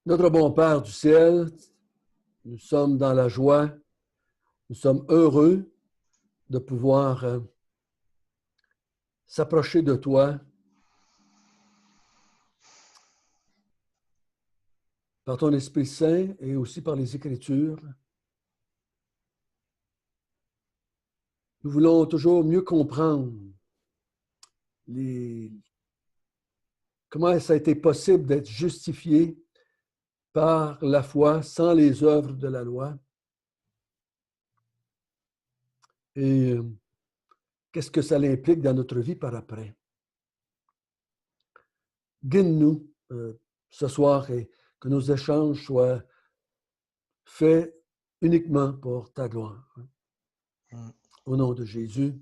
Notre bon Père du ciel, nous sommes dans la joie, nous sommes heureux de pouvoir s'approcher de toi par ton Esprit Saint et aussi par les Écritures. Nous voulons toujours mieux comprendre comment ça a été possible d'être justifié par la foi sans les œuvres de la loi. Et qu'est-ce que ça implique dans notre vie par après? Guide-nous ce soir et que nos échanges soient faits uniquement pour ta gloire. Au nom de Jésus,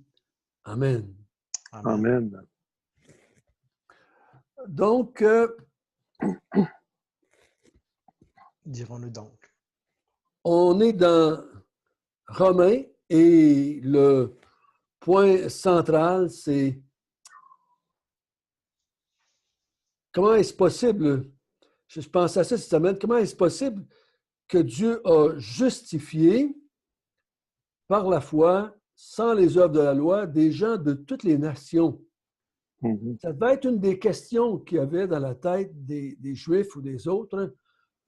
Amen. Amen. Donc, dirons-nous donc. On est dans Romains et le point central, c'est comment est-ce possible, je pense à ça cette semaine, comment est-ce possible que Dieu a justifié par la foi, sans les œuvres de la loi, des gens de toutes les nations. Ça devait être une des questions qu'il y avait dans la tête des Juifs ou des autres.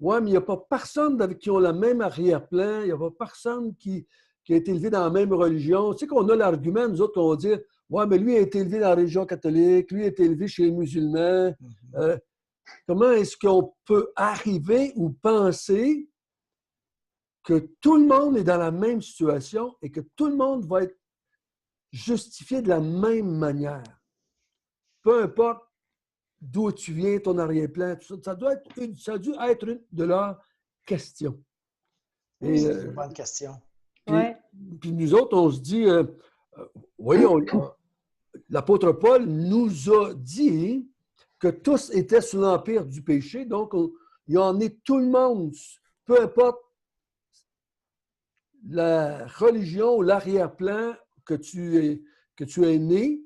Oui, mais il n'y a pas personne qui a le même arrière-plan, il n'y a pas personne qui a été élevé dans la même religion. Tu sais qu'on a l'argument, nous autres, on va dire, ouais, mais lui a été élevé dans la religion catholique, lui a été élevé chez les musulmans. Comment est-ce qu'on peut arriver ou penser que tout le monde est dans la même situation et que tout le monde va être justifié de la même manière? Peu importe d'où tu viens, ton arrière-plan, tout ça, ça a dû être une de leurs questions. C'est une bonne question. Puis nous autres, on se dit, voyons, l'apôtre Paul nous a dit que tous étaient sous l'empire du péché, donc il en est tout le monde, peu importe la religion ou l'arrière-plan que tu es né,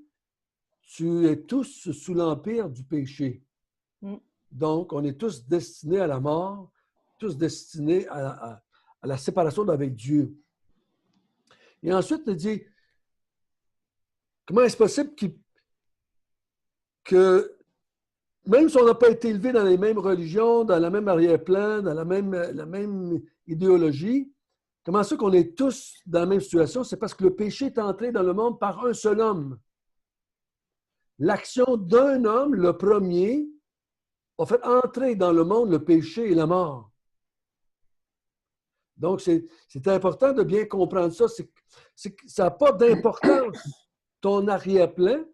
tu es tous sous l'empire du péché. Donc, on est tous destinés à la mort, tous destinés à la séparation avec Dieu. Et ensuite, il dit, comment est-ce possible que même si on n'a pas été élevé dans les mêmes religions, dans la même arrière-plan, dans la même idéologie, comment ça qu'on est tous dans la même situation? C'est parce que le péché est entré dans le monde par un seul homme. L'action d'un homme, le premier, a fait entrer dans le monde le péché et la mort. Donc, c'est important de bien comprendre ça. Ça n'a pas d'importance, ton arrière-plan,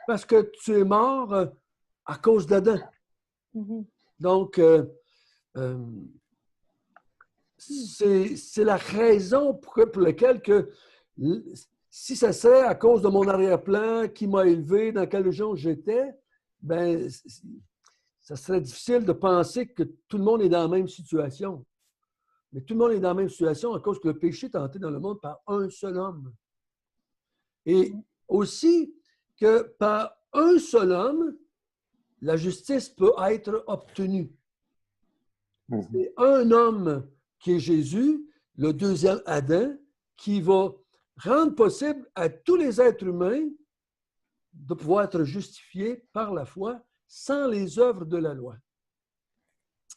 parce que tu es mort à cause d'Adam. Donc, c'est la raison pour laquelle si ça serait à cause de mon arrière-plan qui m'a élevé, dans quelle région j'étais, ben ça serait difficile de penser que tout le monde est dans la même situation. Mais tout le monde est dans la même situation à cause que le péché est entré dans le monde par un seul homme. Et aussi que par un seul homme, la justice peut être obtenue. C'est un homme qui est Jésus, le deuxième Adam, qui va rendre possible à tous les êtres humains de pouvoir être justifiés par la foi sans les œuvres de la loi.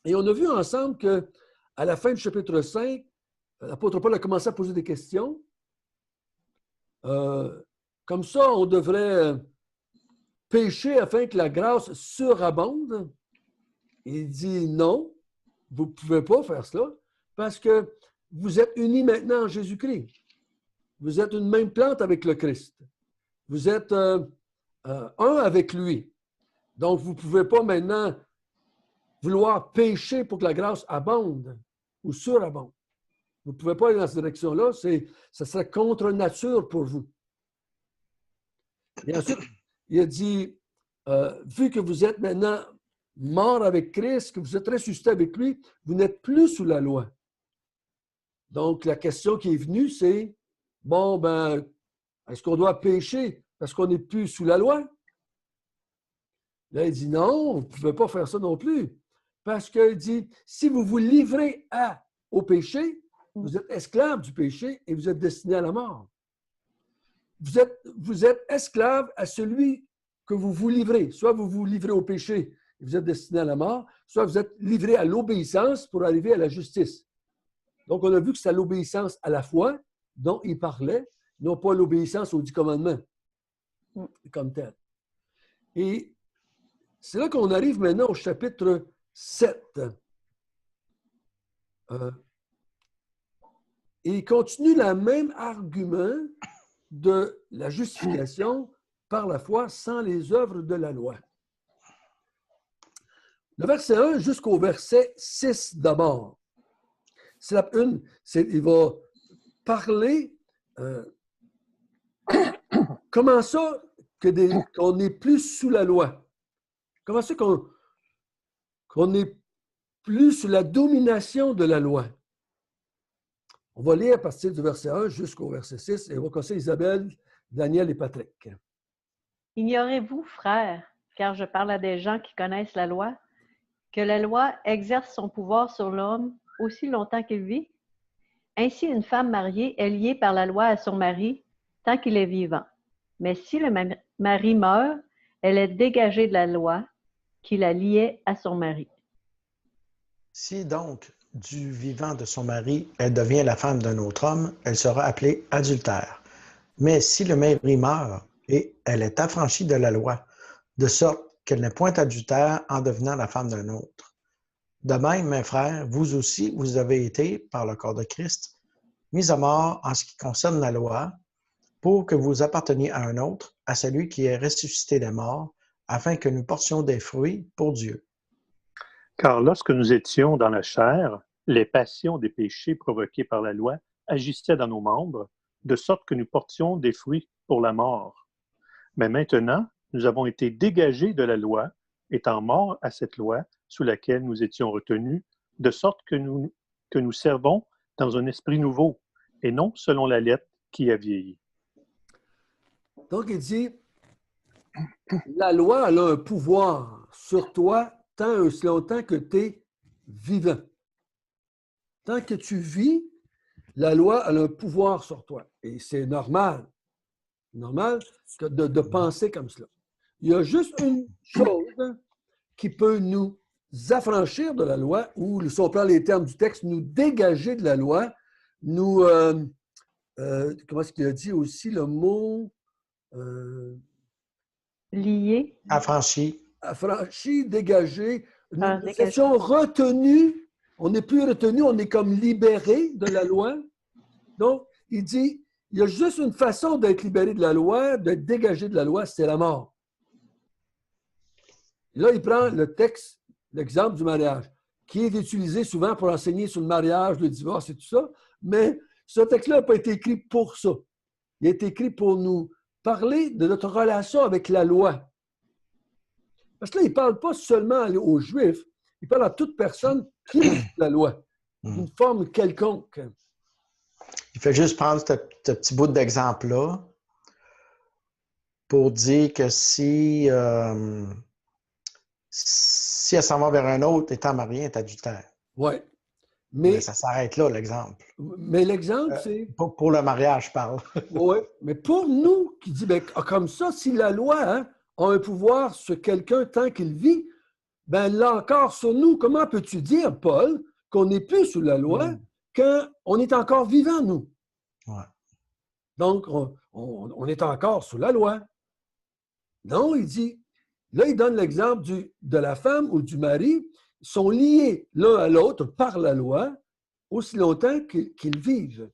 Et on a vu ensemble qu'à la fin du chapitre 5, l'apôtre Paul a commencé à poser des questions. Comme ça, on devrait pécher afin que la grâce surabonde. Il dit non, vous ne pouvez pas faire cela parce que vous êtes unis maintenant en Jésus-Christ. Vous êtes une même plante avec le Christ. Vous êtes un avec lui. Donc, vous ne pouvez pas maintenant vouloir pécher pour que la grâce abonde ou surabonde. Vous ne pouvez pas aller dans cette direction-là. Ça serait contre nature pour vous. Et ensuite, il a dit, vu que vous êtes maintenant mort avec Christ, que vous êtes ressuscité avec lui, vous n'êtes plus sous la loi. Donc, la question qui est venue, c'est, bon, ben, est-ce qu'on doit pécher parce qu'on n'est plus sous la loi? Là, il dit non, vous ne pouvez pas faire ça non plus. Parce qu'il dit, si vous vous livrez au péché, vous êtes esclave du péché et vous êtes destiné à la mort. Vous êtes esclave à celui que vous vous livrez. Soit vous vous livrez au péché et vous êtes destiné à la mort, soit vous êtes livré à l'obéissance pour arriver à la justice. Donc, on a vu que c'est l'obéissance à la foi dont il parlait, non pas l'obéissance aux 10 commandements comme tel. Et c'est là qu'on arrive maintenant au chapitre 7. Et il continue le même argument de la justification par la foi sans les œuvres de la loi. Le verset 1 jusqu'au verset 6 d'abord. Il va parler comment ça qu'on n'est plus sous la loi. Comment ça qu'on n'est plus sous la domination de la loi. On va lire à partir du verset 1 jusqu'au verset 6 et on va commencer Isabelle, Daniel et Patrick. Ignorez-vous, frères, car je parle à des gens qui connaissent la loi, que la loi exerce son pouvoir sur l'homme aussi longtemps qu'il vit? Ainsi, une femme mariée est liée par la loi à son mari tant qu'il est vivant. Mais si le mari meurt, elle est dégagée de la loi qui la liait à son mari. Si donc, du vivant de son mari, elle devient la femme d'un autre homme, elle sera appelée adultère. Mais si le mari meurt, et elle est affranchie de la loi, de sorte qu'elle n'est point adultère en devenant la femme d'un autre. De même, mes frères, vous aussi, vous avez été, par le corps de Christ, mis à mort en ce qui concerne la loi, pour que vous apparteniez à un autre, à celui qui est ressuscité des morts, afin que nous portions des fruits pour Dieu. Car lorsque nous étions dans la chair, les passions des péchés provoqués par la loi agissaient dans nos membres, de sorte que nous portions des fruits pour la mort. Mais maintenant, nous avons été dégagés de la loi, étant morts à cette loi sous laquelle nous étions retenus, de sorte que nous servons dans un esprit nouveau, et non selon la lettre qui a vieilli. Donc, il dit, la loi elle a un pouvoir sur toi tant et aussi longtemps que tu es vivant. Tant que tu vis, la loi elle a un pouvoir sur toi. Et c'est normal de penser comme cela. Il y a juste une chose qui peut nous affranchir de la loi, ou, si on prend les termes du texte, nous dégager de la loi, nous, comment est-ce qu'il a dit aussi le mot? Lié. Affranchi. Affranchi, dégagé. Nous Dégagé. étions retenus. On n'est plus retenus, on est comme libérés de la loi. Donc, il dit, il y a juste une façon d'être libéré de la loi, d'être dégagé de la loi, c'est la mort. Et là, il prend le texte, l'exemple du mariage, qui est utilisé souvent pour enseigner sur le mariage, le divorce et tout ça, mais ce texte-là n'a pas été écrit pour ça. Il a été écrit pour nous parler de notre relation avec la loi. Parce que là, il ne parle pas seulement aux Juifs, il parle à toute personne qui est la loi, d'une forme quelconque. Il fait juste prendre ce petit bout d'exemple-là pour dire que si elle s'en va vers un autre, étant mariée, elle est adultère. Oui. Mais ça s'arrête là, l'exemple. Mais l'exemple, c'est... Pour le mariage, je parle. Oui, mais pour nous, qui dit, bien, comme ça, si la loi a un pouvoir sur quelqu'un tant qu'il vit, ben là encore sur nous, comment peux-tu dire, Paul, qu'on n'est plus sous la loi quand on est encore vivant, nous? Ouais. Donc, on est encore sous la loi. Non, il dit, là, il donne l'exemple de la femme ou du mari, ils sont liés l'un à l'autre par la loi aussi longtemps qu'ils vivent.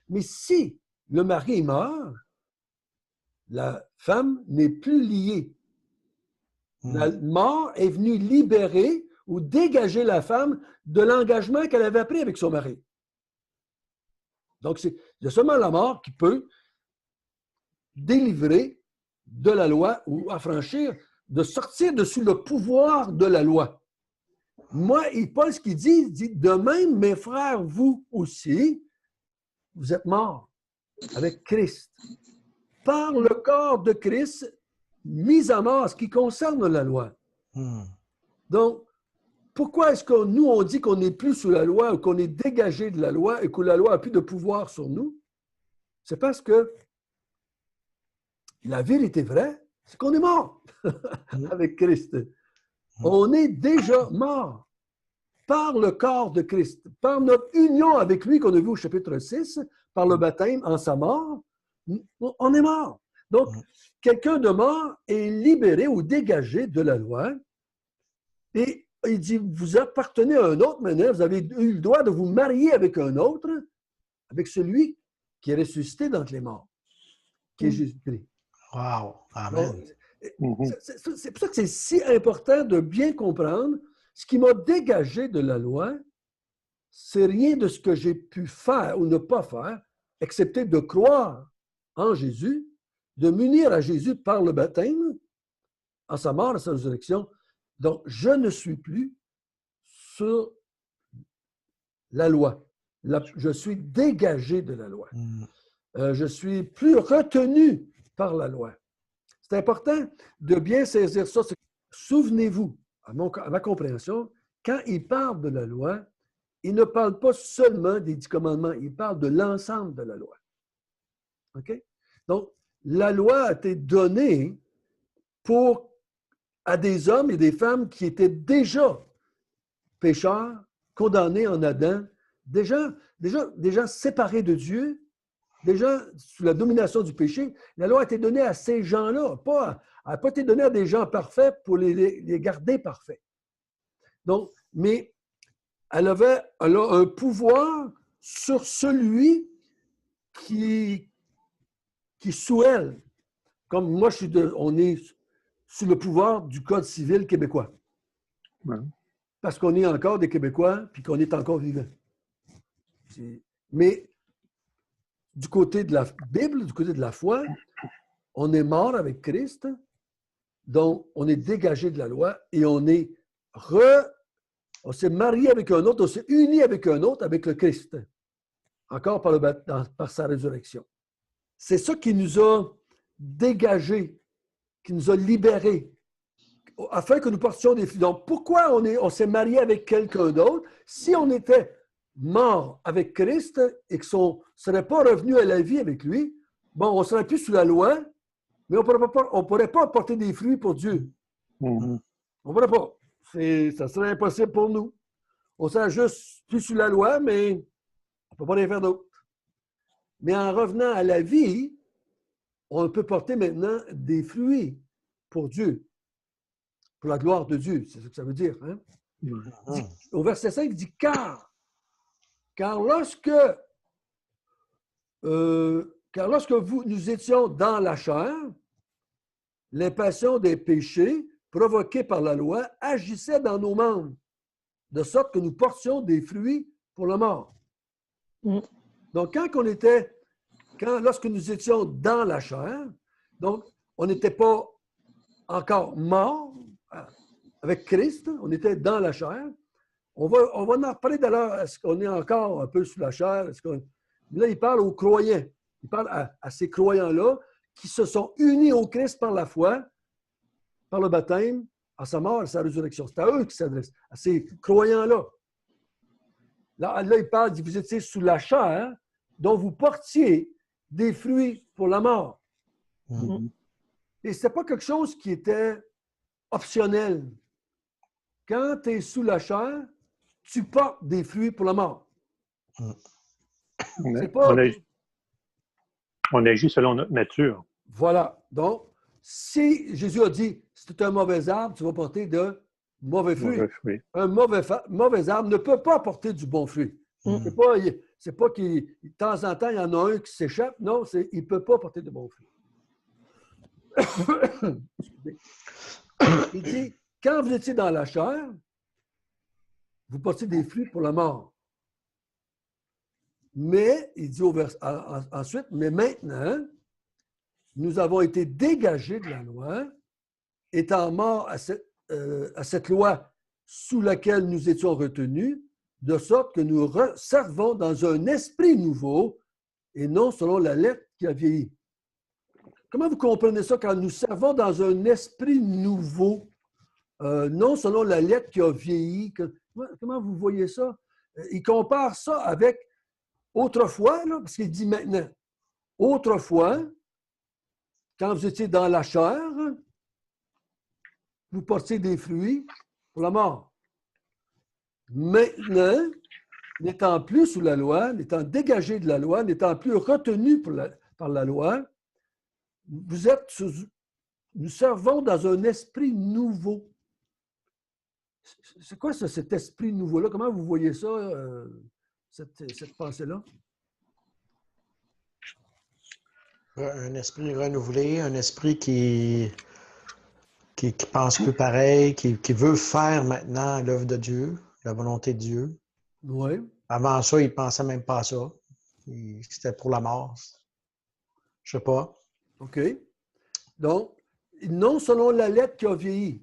Mais si le mari meurt, la femme n'est plus liée. La mort est venue libérer ou dégager la femme de l'engagement qu'elle avait pris avec son mari. Donc, il y a seulement la mort qui peut délivrer de la loi ou affranchir, de sortir de sous le pouvoir de la loi. Moi, Paul, ce qu'il dit, il dit, de même, mes frères, vous aussi, vous êtes morts avec Christ. Par le corps de Christ, mis à mort, ce qui concerne la loi. Donc, pourquoi est-ce que nous, on dit qu'on n'est plus sous la loi ou qu'on est dégagé de la loi et que la loi n'a plus de pouvoir sur nous? C'est parce que la vérité vraie, c'est qu'on est mort avec Christ. On est déjà mort par le corps de Christ, par notre union avec lui qu'on a vu au chapitre 6, par le baptême en sa mort, on est mort. Donc, quelqu'un de mort est libéré ou dégagé de la loi et il dit, vous appartenez à un autre maintenant, vous avez eu le droit de vous marier avec un autre, avec celui qui est ressuscité d'entre les morts, qui est Jésus-Christ. Wow! Amen. C'est pour ça que c'est si important de bien comprendre ce qui m'a dégagé de la loi, c'est rien de ce que j'ai pu faire ou ne pas faire, excepté de croire en Jésus, de m'unir à Jésus par le baptême, en sa mort, à sa résurrection. Donc, je ne suis plus sur la loi. Je suis dégagé de la loi. Je suis plus retenu par la loi. C'est important de bien saisir ça. Souvenez-vous, à ma compréhension, quand il parle de la loi, il ne parle pas seulement des 10 commandements, il parle de l'ensemble de la loi. OK? Donc, la loi a été donnée à des hommes et des femmes qui étaient déjà pécheurs, condamnés en Adam, déjà séparés de Dieu, déjà sous la domination du péché. La loi a été donnée à ces gens-là, elle n'a pas été donnée à des gens parfaits pour les garder parfaits. Donc, mais elle a un pouvoir sur celui qui sous elle. Comme moi, on est sous le pouvoir du Code civil québécois. Ouais. Parce qu'on est encore des Québécois puis qu'on est encore vivants. Mais du côté de la Bible, du côté de la foi, on est mort avec Christ, donc on est dégagé de la loi et on s'est marié avec un autre, on s'est uni avec un autre, avec le Christ, encore par sa résurrection. C'est ça qui nous a dégagés, qui nous a libérés, afin que nous portions des fruits. Donc, pourquoi on s'est marié avec quelqu'un d'autre si on était mort avec Christ et qu'on ne serait pas revenu à la vie avec lui? Bon, on ne serait plus sous la loi, mais on ne pourrait pas porter des fruits pour Dieu. On ne pourrait pas. Ça serait impossible pour nous. On serait juste plus sous la loi, mais on ne peut pas rien faire d'autre. Mais en revenant à la vie, on peut porter maintenant des fruits pour Dieu, pour la gloire de Dieu. C'est ce que ça veut dire. Hein? Au verset 5, il dit « Car lorsque nous étions dans la chair, les passions des péchés provoquées par la loi agissaient dans nos membres, de sorte que nous portions des fruits pour la mort. » Donc, lorsque nous étions dans la chair, donc on n'était pas encore mort avec Christ, on était dans la chair. On va en reparler d'ailleurs, est-ce qu'on est encore un peu sous la chair? Là, il parle aux croyants. Il parle à ces croyants-là qui se sont unis au Christ par la foi, par le baptême, à sa mort et à sa résurrection. C'est à eux qu'il s'adresse, à ces croyants-là. Là, il parle, il dit, vous étiez sous la chair, dont vous portiez des fruits pour la mort. Et ce n'était pas quelque chose qui était optionnel. Quand tu es sous la chair, tu portes des fruits pour la mort. On agit selon notre nature. Voilà. Donc, si Jésus a dit, si tu es un mauvais arbre, tu vas porter de mauvais fruits. Un mauvais arbre ne peut pas porter du bon fruit. C'est pas qu'il, de temps en temps, il y en a un qui s'échappe. Non, il ne peut pas porter de bons fruits. Il dit, quand vous étiez dans la chair, vous portiez des fruits pour la mort. Mais, il dit ensuite, mais maintenant, nous avons été dégagés de la loi, étant morts à cette loi sous laquelle nous étions retenus, de sorte que nous servons dans un esprit nouveau et non selon la lettre qui a vieilli. Comment vous comprenez ça quand nous servons dans un esprit nouveau? non selon la lettre qui a vieilli. Comment vous voyez ça? Il compare ça avec autrefois, là, parce qu'il dit maintenant. Autrefois, quand vous étiez dans la chair, vous portiez des fruits pour la mort. Maintenant, n'étant plus sous la loi, n'étant dégagé de la loi, n'étant plus retenu par la loi, nous servons dans un esprit nouveau. C'est quoi ça, cet esprit nouveau-là? Comment vous voyez ça, cette pensée-là? Un esprit renouvelé, un esprit qui pense plus pareil, qui veut faire maintenant l'œuvre de Dieu, la volonté de Dieu. Oui. Avant ça, il ne pensait même pas à ça. C'était pour la mort. Je ne sais pas. OK. Donc, non selon la lettre qui a vieilli.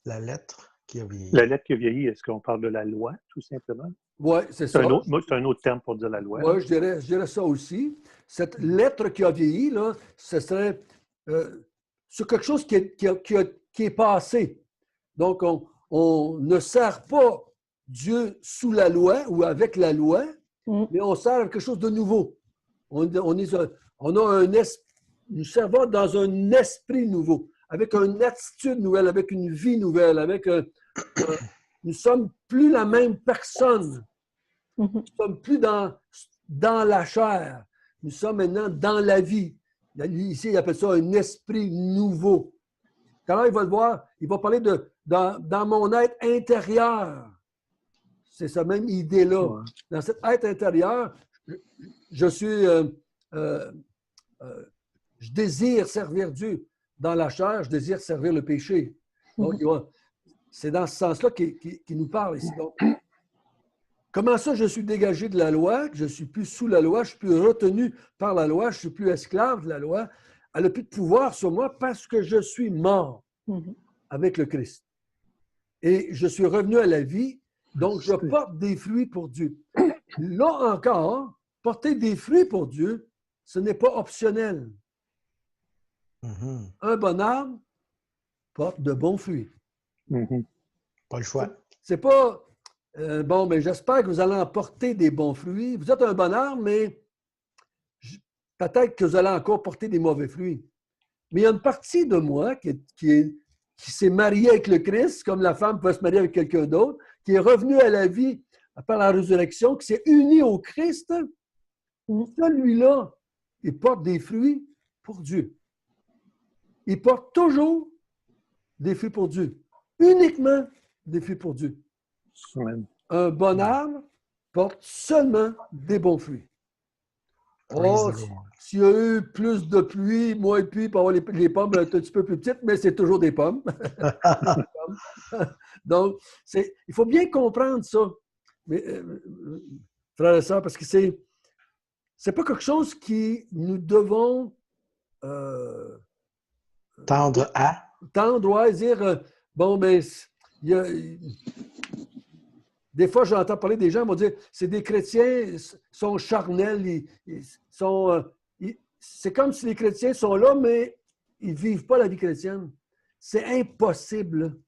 La lettre qui a vieilli. La lettre qui a vieilli, est-ce qu'on parle de la loi, tout simplement? Oui, c'est ça. C'est un autre terme pour dire la loi. Oui, je dirais ça aussi. Cette lettre qui a vieilli, là, ce serait sur quelque chose qui est passé. Donc, on ne sert pas Dieu sous la loi ou avec la loi, mais on sert à quelque chose de nouveau. Nous servons dans un esprit nouveau, avec une attitude nouvelle, avec une vie nouvelle, nous ne sommes plus la même personne. Nous ne sommes plus dans la chair. Nous sommes maintenant dans la vie. Ici, il appelle ça un esprit nouveau. Quand il va le voir, il va parler dans mon être intérieur. C'est cette même idée-là. Ouais. Dans cet être intérieur, je désire servir Dieu. Dans la chair, je désire servir le péché. Donc, c'est dans ce sens-là qu'il nous parle ici. Donc, comment ça, je suis dégagé de la loi, je ne suis plus sous la loi, je ne suis plus retenu par la loi, je ne suis plus esclave de la loi. Elle n'a plus de pouvoir sur moi parce que je suis mort avec le Christ. Et je suis revenu à la vie, donc je porte des fruits pour Dieu. Là encore, porter des fruits pour Dieu, ce n'est pas optionnel. Un bon arbre porte de bons fruits. Pas le choix. C'est pas... bon, mais j'espère que vous allez en porter des bons fruits. Vous êtes un bon arbre, mais peut-être que vous allez encore porter des mauvais fruits. Mais il y a une partie de moi qui s'est mariée avec le Christ, comme la femme peut se marier avec quelqu'un d'autre, qui est revenue à la vie par la résurrection, qui s'est unie au Christ. Celui-là, il porte des fruits pour Dieu. Il porte toujours des fruits pour Dieu. Uniquement des fruits pour Dieu. Un bon arbre porte seulement des bons fruits. Oh, s'il y a eu plus de pluie, moins de pluie, pour avoir les pommes un petit peu plus petites, mais c'est toujours des pommes. Donc, il faut bien comprendre ça, mais, frères et sœurs, parce que c'est pas quelque chose qui nous devons tendre à. Tendre, dire, bon, mais des fois, j'entends parler des gens qui vont dire c'est des chrétiens, sont charnels, c'est comme si les chrétiens sont là, mais ils ne vivent pas la vie chrétienne. C'est impossible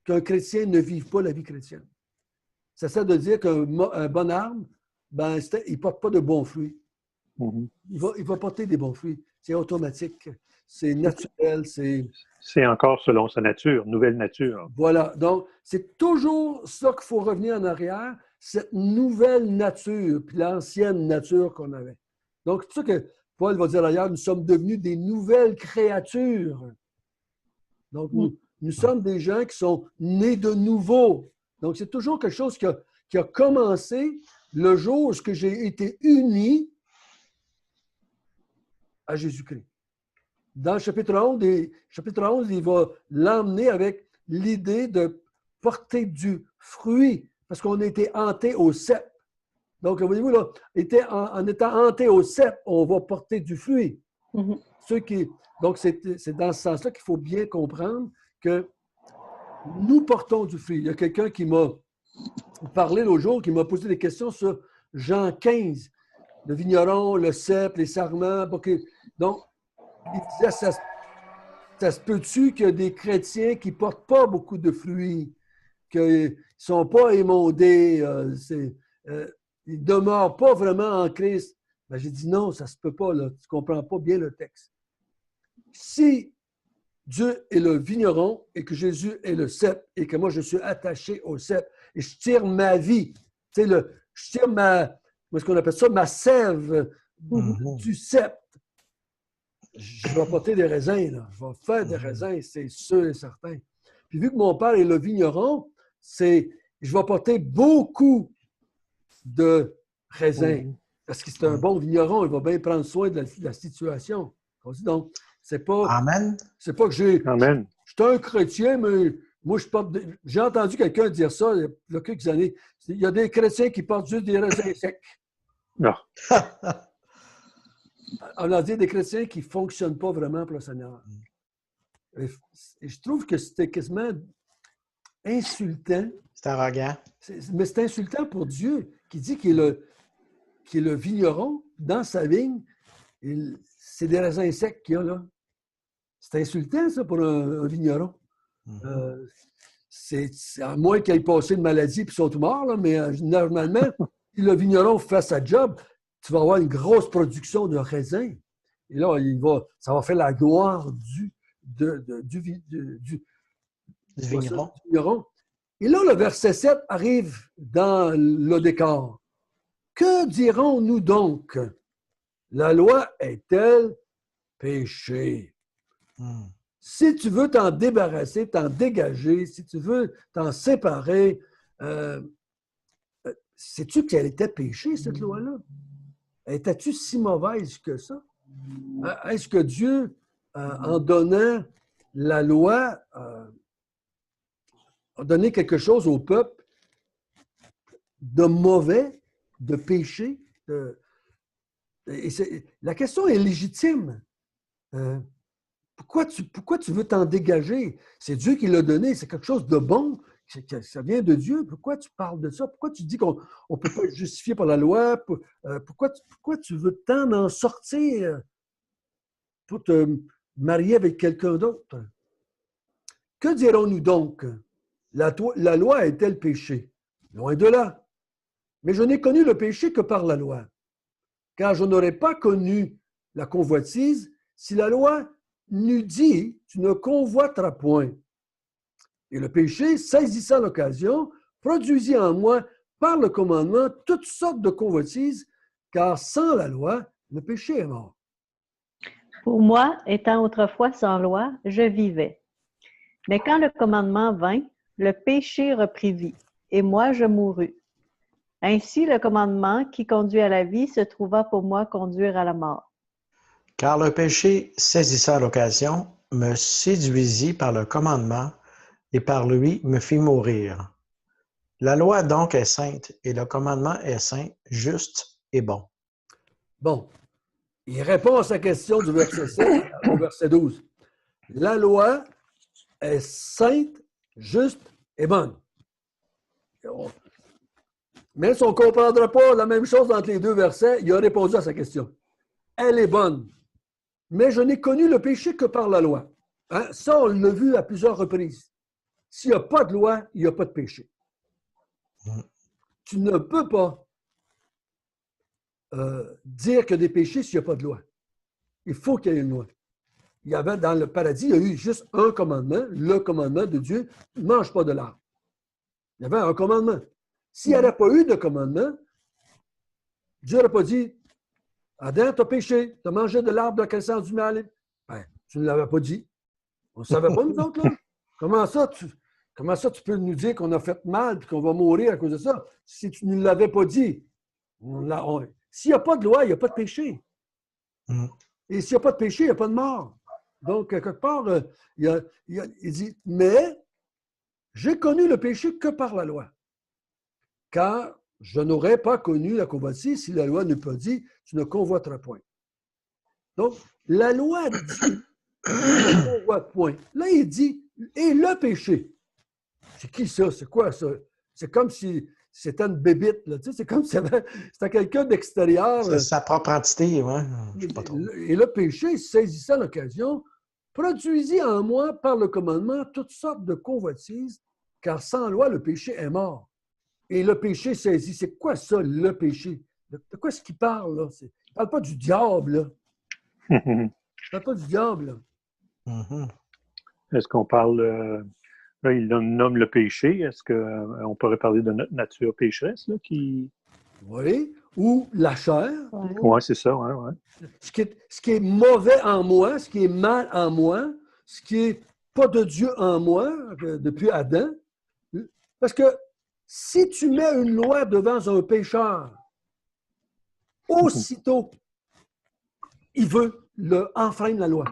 qu'un chrétien ne vive pas la vie chrétienne. Ça sert de dire qu'un bon arbre, ben, il ne porte pas de bons fruits. Il va porter des bons fruits. C'est automatique, c'est naturel, c'est encore selon sa nature, nouvelle nature. Voilà. Donc, c'est toujours ça qu'il faut revenir en arrière, cette nouvelle nature, puis l'ancienne nature qu'on avait. Donc, c'est ça que Paul va dire ailleurs, nous sommes devenus des nouvelles créatures. Donc, nous sommes des gens qui sont nés de nouveau. Donc, c'est toujours quelque chose qui a commencé le jour où j'ai été uni à Jésus-Christ. Dans le chapitre 11, il va l'emmener avec l'idée de porter du fruit, parce qu'on a été hanté au cep. Donc, voyez-vous, là, en étant hanté au cep, on va porter du fruit. Donc, c'est dans ce sens-là qu'il faut bien comprendre que nous portons du fruit. Il y a quelqu'un qui m'a parlé l'autre jour, qui m'a posé des questions sur Jean 15, le vigneron, le cep, les sarments. Donc, il disait, ça se peut-tu qu'il y a des chrétiens qui ne portent pas beaucoup de fruits, qu'ils ne sont pas émondés, ils ne demeurent pas vraiment en Christ? Ben, j'ai dit non, ça ne se peut pas, là. Tu ne comprends pas bien le texte. Si Dieu est le vigneron et que Jésus est le cep et que moi je suis attaché au cep et je tire ma vie, tu sais, je tire ce qu'on appelle ça, ma sève du cep. Je vais porter des raisins, là. Je vais faire des raisins, c'est sûr et certain. Puis vu que mon père est le vigneron, je vais porter beaucoup de raisins. Parce que c'est un bon vigneron, il va bien prendre soin de la situation. Donc, c'est pas. Amen. C'est pas que j'ai. Amen. Je suis un chrétien, mais moi, je porte. J'ai entendu quelqu'un dire ça il y a quelques années. Il y a des chrétiens qui portent juste des raisins secs. Non. On a dit des chrétiens qui ne fonctionnent pas vraiment pour le Seigneur. Et je trouve que c'était quasiment insultant. C'est arrogant. Mais c'est insultant pour Dieu qui dit qu'il est le vigneron dans sa vigne. C'est des raisins secs qu'il y a là. C'est insultant, ça, pour un vigneron. C'est à moins qu'il ait passé une maladie et qu'ils sont tous morts, là, mais normalement, si le vigneron fait sa job, tu vas avoir une grosse production de raisins. Et là, ça va faire la gloire du vigneron. Et là, le verset 7 arrive dans le décor. Que dirons-nous donc? La loi est-elle péché? Si tu veux t'en débarrasser, t'en dégager, si tu veux t'en séparer, sais-tu qu'elle était péché, cette loi-là? Était-tu si mauvaise que ça? Est-ce que Dieu, en donnant la loi, a donné quelque chose au peuple de mauvais, de péché? La question est légitime. Pourquoi tu veux t'en dégager? C'est Dieu qui l'a donné, c'est quelque chose de bon, ça vient de Dieu. Pourquoi tu parles de ça? Pourquoi tu dis qu'on ne peut pas être justifié par la loi? Pourquoi tu veux tant en sortir pour te marier avec quelqu'un d'autre? Que dirons-nous donc? La loi est-elle péché? Loin de là. Mais je n'ai connu le péché que par la loi. Car je n'aurais pas connu la convoitise si la loi n'eût dit « tu ne convoiteras point ». Et le péché, saisissant l'occasion, produisit en moi, par le commandement, toutes sortes de convoitises, car sans la loi, le péché est mort. Pour moi, étant autrefois sans loi, je vivais. Mais quand le commandement vint, le péché reprit vie, et moi je mourus. Ainsi, le commandement qui conduit à la vie se trouva pour moi conduire à la mort. Car le péché, saisissant l'occasion, me séduisit par le commandement et par lui me fit mourir. La loi donc est sainte et le commandement est saint, juste et bon. Bon, il répond à sa question du verset 7 au verset 12. La loi est sainte, juste et bonne. Mais si on ne comprendra pas la même chose entre les deux versets, il a répondu à sa question. Elle est bonne. Mais je n'ai connu le péché que par la loi. Hein? Ça, on l'a vu à plusieurs reprises. S'il n'y a pas de loi, il n'y a pas de péché. Tu ne peux pas dire qu'il y a des péchés s'il n'y a pas de loi. Il faut qu'il y ait une loi. Il y avait dans le paradis, il y a eu juste un commandement, le commandement de Dieu, ne mange pas de l'arbre. Il y avait un commandement. S'il n'y avait pas eu de commandement, Dieu n'aurait pas dit Adam, tu as péché, tu as mangé de l'arbre de la connaissance du mal. Ben, tu ne l'avais pas dit. On ne savait pas, nous autres, là. Comment ça, tu peux nous dire qu'on a fait mal et qu'on va mourir à cause de ça si tu ne l'avais pas dit? S'il n'y a pas de loi, il n'y a pas de péché. Et s'il n'y a pas de péché, il n'y a pas de mort. Donc, quelque part, il dit, mais j'ai connu le péché que par la loi. Car je n'aurais pas connu la convoitise si la loi n'eût pas dit, tu ne convoiteras point. Donc, la loi dit, tu ne convoites point. Là, il dit, et le péché. C'est qui ça? C'est quoi ça? C'est comme si c'était une bébite. Là. Tu sais, c'est comme si c'était quelqu'un d'extérieur. C'est sa propre entité, oui. Et le péché, saisissant l'occasion, produisit en moi par le commandement toutes sortes de convoitises, car sans loi, le péché est mort. Et le péché saisit. C'est quoi ça, le péché? De quoi est-ce qu'il parle, là? Il ne parle pas du diable, là. Il ne parle pas du diable, là. Mhm. Est-ce qu'on parle... là, il nomme le péché. Est-ce qu'on pourrait parler de notre nature pécheresse, là, qui... Oui. Ou la chair. Ouais. Oui, c'est ça, ouais, ouais. Ce qui est mauvais en moi, ce qui est mal en moi, ce qui est pas de Dieu en moi, depuis Adam. Parce que si tu mets une loi devant un pécheur, aussitôt, il veut enfreindre la loi.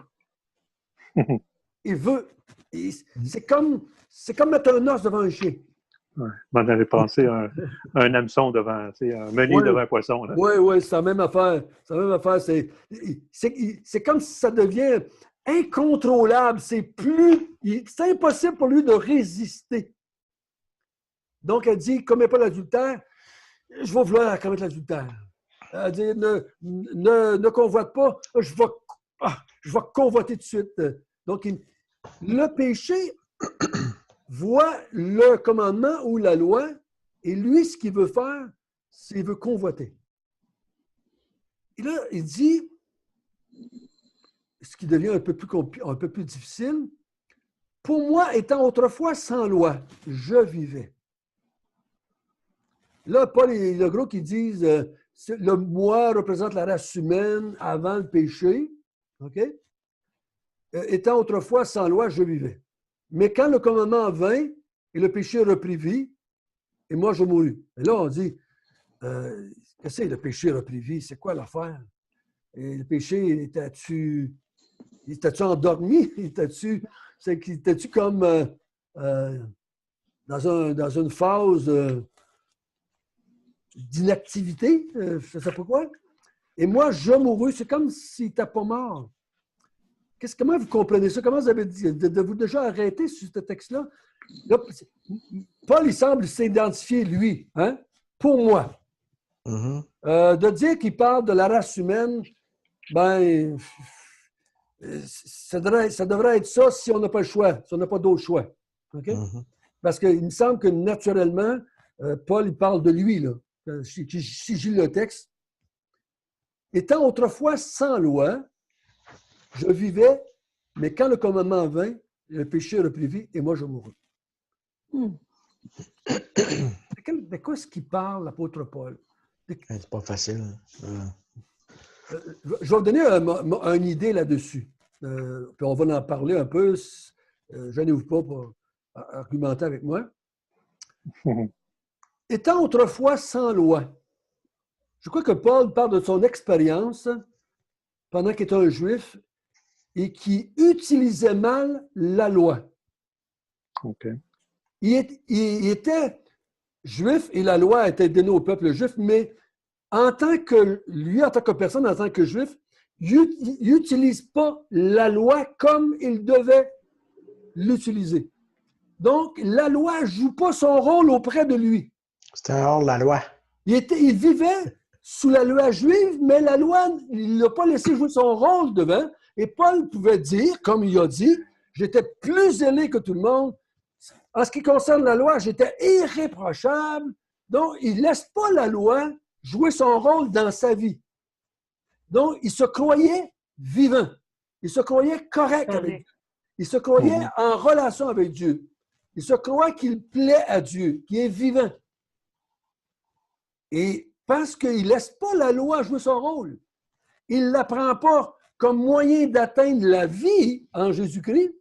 Il veut. C'est comme mettre un os devant un chien. Ouais. M'en avait pensé un hameçon devant, tu sais, un meunier Ouais. devant un poisson. Oui, oui, c'est la même affaire. C'est la même affaire. C'est comme si ça devient incontrôlable. C'est impossible pour lui de résister. Donc, elle dit, commets pas l'adultère, je vais vouloir commettre l'adultère. Elle dit, ne convoite pas, je vais convoiter tout de suite. Donc, le péché voit le commandement ou la loi, et lui, ce qu'il veut faire, c'est qu'il veut convoiter. Et là, il dit, ce qui devient un peu plus difficile, pour moi, étant autrefois sans loi, je vivais. Là, Paul et le gros qui disent, le moi représente la race humaine avant le péché, OK? Étant autrefois sans loi, je vivais. Mais quand le commandement vint et le péché reprit vie, et moi je mourus. Et là, on dit, qu'est-ce que c'est le péché reprit vie? C'est quoi l'affaire? Et le péché, était-tu endormi? Était-tu comme dans une phase d'inactivité? Je ne sais pas pourquoi. Et moi, je mourus. C'est comme s'il n'était pas mort. Comment vous comprenez ça? Comment vous avez dit? De vous déjà arrêter sur ce texte-là? Là, Paul, il semble s'identifier, lui, hein? Pour moi. De dire qu'il parle de la race humaine, ben, ça devrait être ça si on n'a pas le choix, si on n'a pas d'autre choix. Okay? Parce qu'il me semble que naturellement, Paul, il parle de lui, là. Si je lis le texte. Étant autrefois sans loi, je vivais, mais quand le commandement vint, le péché reprit vie et moi je mourus. De quoi est-ce qu'il parle, l'apôtre Paul? C'est pas facile. Je vais vous donner une idée là-dessus. Puis on va en parler un peu. Gênez-vous pas pour argumenter avec moi. Étant autrefois sans loi, je crois que Paul parle de son expérience pendant qu'il était un juif et qui utilisait mal la loi. Okay. Il était juif et la loi était donnée au peuple juif, mais en tant que personne, en tant que juif, il n'utilise pas la loi comme il devait l'utiliser. Donc, la loi ne joue pas son rôle auprès de lui. C'était hors de la loi. Il vivait sous la loi juive, mais la loi, il ne l'a pas laissé jouer son rôle devant. Et Paul pouvait dire, comme il a dit, j'étais plus zélé que tout le monde. En ce qui concerne la loi, j'étais irréprochable. Donc, il ne laisse pas la loi jouer son rôle dans sa vie. Donc, il se croyait vivant. Il se croyait correct avec Dieu. Il se croyait en relation avec Dieu. Il se croit qu'il plaît à Dieu, qu'il est vivant. Et parce qu'il ne laisse pas la loi jouer son rôle, il ne la prend pas comme moyen d'atteindre la vie en Jésus-Christ,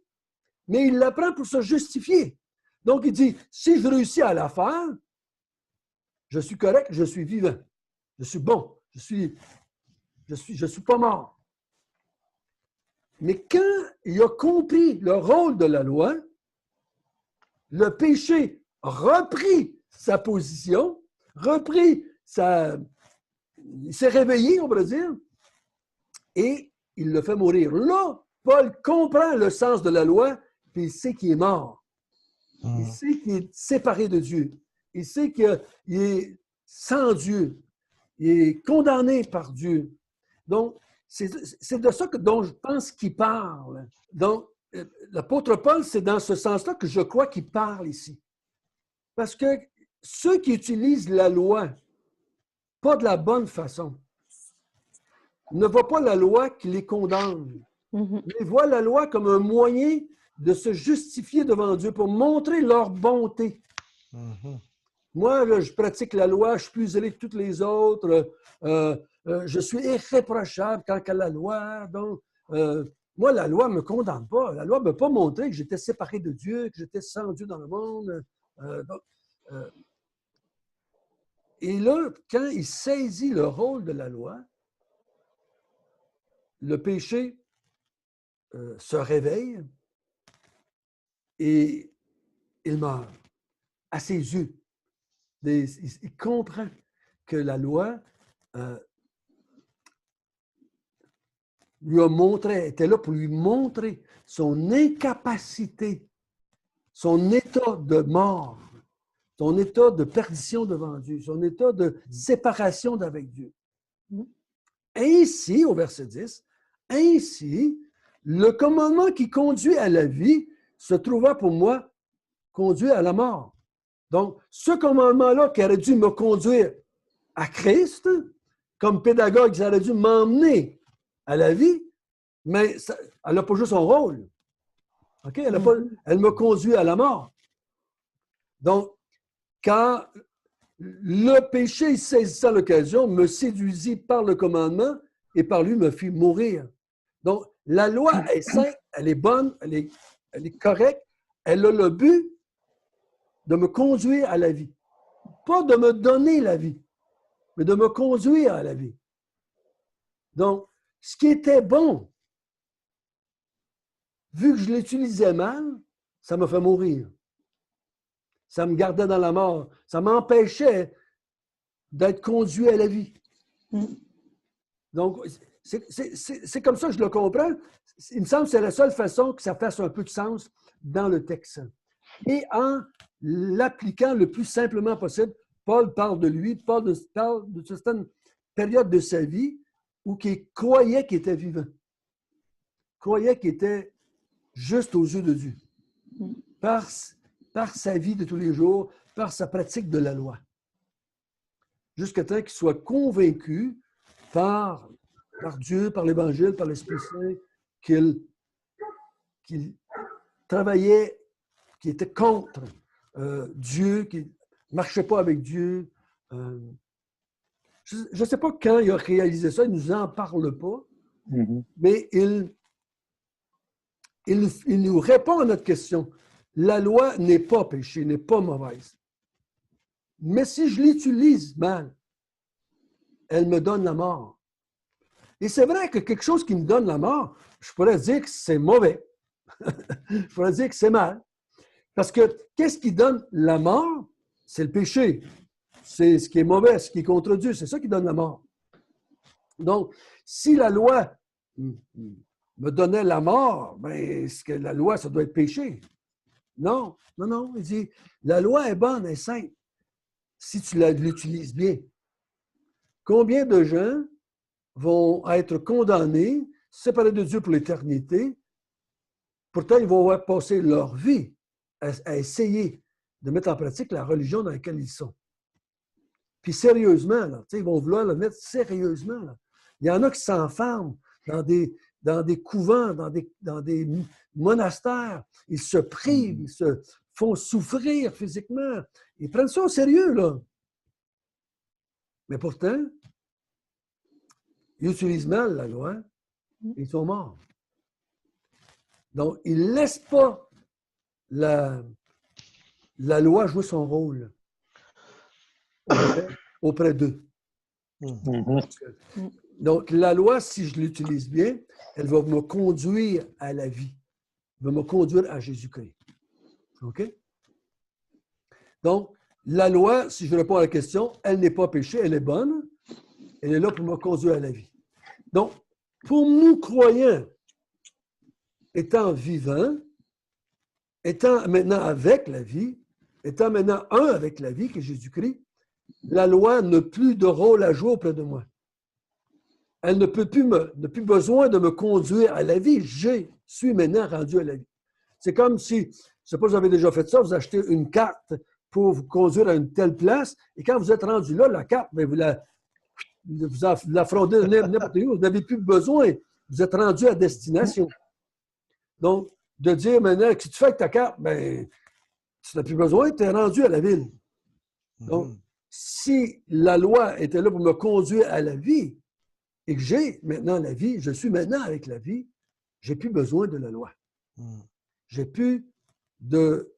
mais il la prend pour se justifier. Donc, il dit, si je réussis à la faire, je suis correct, je suis vivant. Je suis bon. Je suis pas mort. Mais quand il a compris le rôle de la loi, le péché reprit sa position, il s'est réveillé, on pourrait dire, et il le fait mourir. Là, Paul comprend le sens de la loi, puis il sait qu'il est mort. Il sait qu'il est séparé de Dieu. Il sait qu'il est sans Dieu. Il est condamné par Dieu. Donc, C'est de ça dont je pense qu'il parle. Donc, l'apôtre Paul, c'est dans ce sens-là que je crois qu'il parle ici. Parce que ceux qui utilisent la loi, pas de la bonne façon, ne voient pas la loi qui les condamne, mais voient la loi comme un moyen de se justifier devant Dieu pour montrer leur bonté. Moi, là, je pratique la loi, je suis plus zélé que tous les autres, je suis irréprochable quant à la loi. Donc, moi, la loi ne me condamne pas. La loi ne m'a pas montré que j'étais séparé de Dieu, que j'étais sans Dieu dans le monde. Et là, quand il saisit le rôle de la loi, le péché se réveille et il meurt à ses yeux. Il comprend que la loi lui a montré, était là pour lui montrer son incapacité, son état de mort, son état de perdition devant Dieu, son état de séparation d'avec Dieu. Ainsi, au verset 10, ainsi, le commandement qui conduit à la vie se trouva pour moi conduit à la mort. Donc, ce commandement-là qui aurait dû me conduire à Christ, comme pédagogue, ça aurait dû m'emmener à la vie, mais elle n'a pas joué son rôle. Okay? Elle me conduit à la mort. Donc, quand le péché, saisissant l'occasion, me séduisit par le commandement et par lui me fit mourir. Donc, la loi est sainte, elle est bonne, elle est correcte, elle a le but de me conduire à la vie. Pas de me donner la vie, mais de me conduire à la vie. Donc, ce qui était bon, vu que je l'utilisais mal, ça me fait mourir. Ça me gardait dans la mort. Ça m'empêchait d'être conduit à la vie. Donc, c'est comme ça que je le comprends. Il me semble que c'est la seule façon que ça fasse un peu de sens dans le texte. Et en l'appliquant le plus simplement possible, Paul parle de lui, parle de certaines périodes de sa vie où il croyait qu'il était vivant. Croyait qu'il était juste aux yeux de Dieu. Par sa vie de tous les jours, par sa pratique de la loi. Jusqu'à temps qu'il soit convaincu par Dieu, par l'Évangile, par l'Esprit Saint, qu'il travaillait, qu'il était contre Dieu, qu'il ne marchait pas avec Dieu. Je ne sais pas quand il a réalisé ça, il ne nous en parle pas, mais il nous répond à notre question. La loi n'est pas péché, n'est pas mauvaise. Mais si je l'utilise mal, elle me donne la mort. Et c'est vrai que quelque chose qui me donne la mort, je pourrais dire que c'est mauvais. Je pourrais dire que c'est mal. Parce que qu'est-ce qui donne la mort? C'est le péché. C'est ce qui est mauvais, ce qui est contre Dieu. C'est ça qui donne la mort. Donc, si la loi me donnait la mort, bien, est-ce que la loi, ça doit être péché? Non, non, non. Il dit, la loi est bonne, elle est sainte, si tu l'utilises bien. Combien de gens vont être condamnés, séparés de Dieu pour l'éternité? Pourtant, ils vont avoir passé leur vie à essayer de mettre en pratique la religion dans laquelle ils sont. Puis sérieusement, là, ils vont vouloir le mettre sérieusement. Là. Il y en a qui s'enferment dans des couvents, dans des monastères. Ils se privent, ils se font souffrir physiquement. Ils prennent ça au sérieux, là. Mais pourtant, ils utilisent mal la loi, ils sont morts. Donc, ils ne laissent pas la loi jouer son rôle auprès d'eux. Donc, la loi, si je l'utilise bien, elle va me conduire à la vie. Elle va me conduire à Jésus-Christ. OK? Donc, la loi, si je réponds à la question, elle n'est pas péché, elle est bonne. Elle est là pour me conduire à la vie. Donc, pour nous croyants, étant vivants, étant maintenant avec la vie, étant maintenant un avec la vie, qui est Jésus-Christ, la loi n'a plus de rôle à jouer auprès de moi. elle n'a plus besoin de me conduire à la vie. Je suis maintenant rendu à la vie. C'est comme si, je ne sais pas si vous avez déjà fait ça, vous achetez une carte pour vous conduire à une telle place, et quand vous êtes rendu là, la carte, bien, vous la frondez n'importe où, vous n'avez plus besoin. Vous êtes rendu à destination. Donc, de dire maintenant que si tu fais avec ta carte, bien, tu n'as plus besoin, tu es rendu à la ville. Donc, si la loi était là pour me conduire à la vie, et que j'ai maintenant la vie, je suis maintenant avec la vie, j'ai plus besoin de la loi. J'ai plus de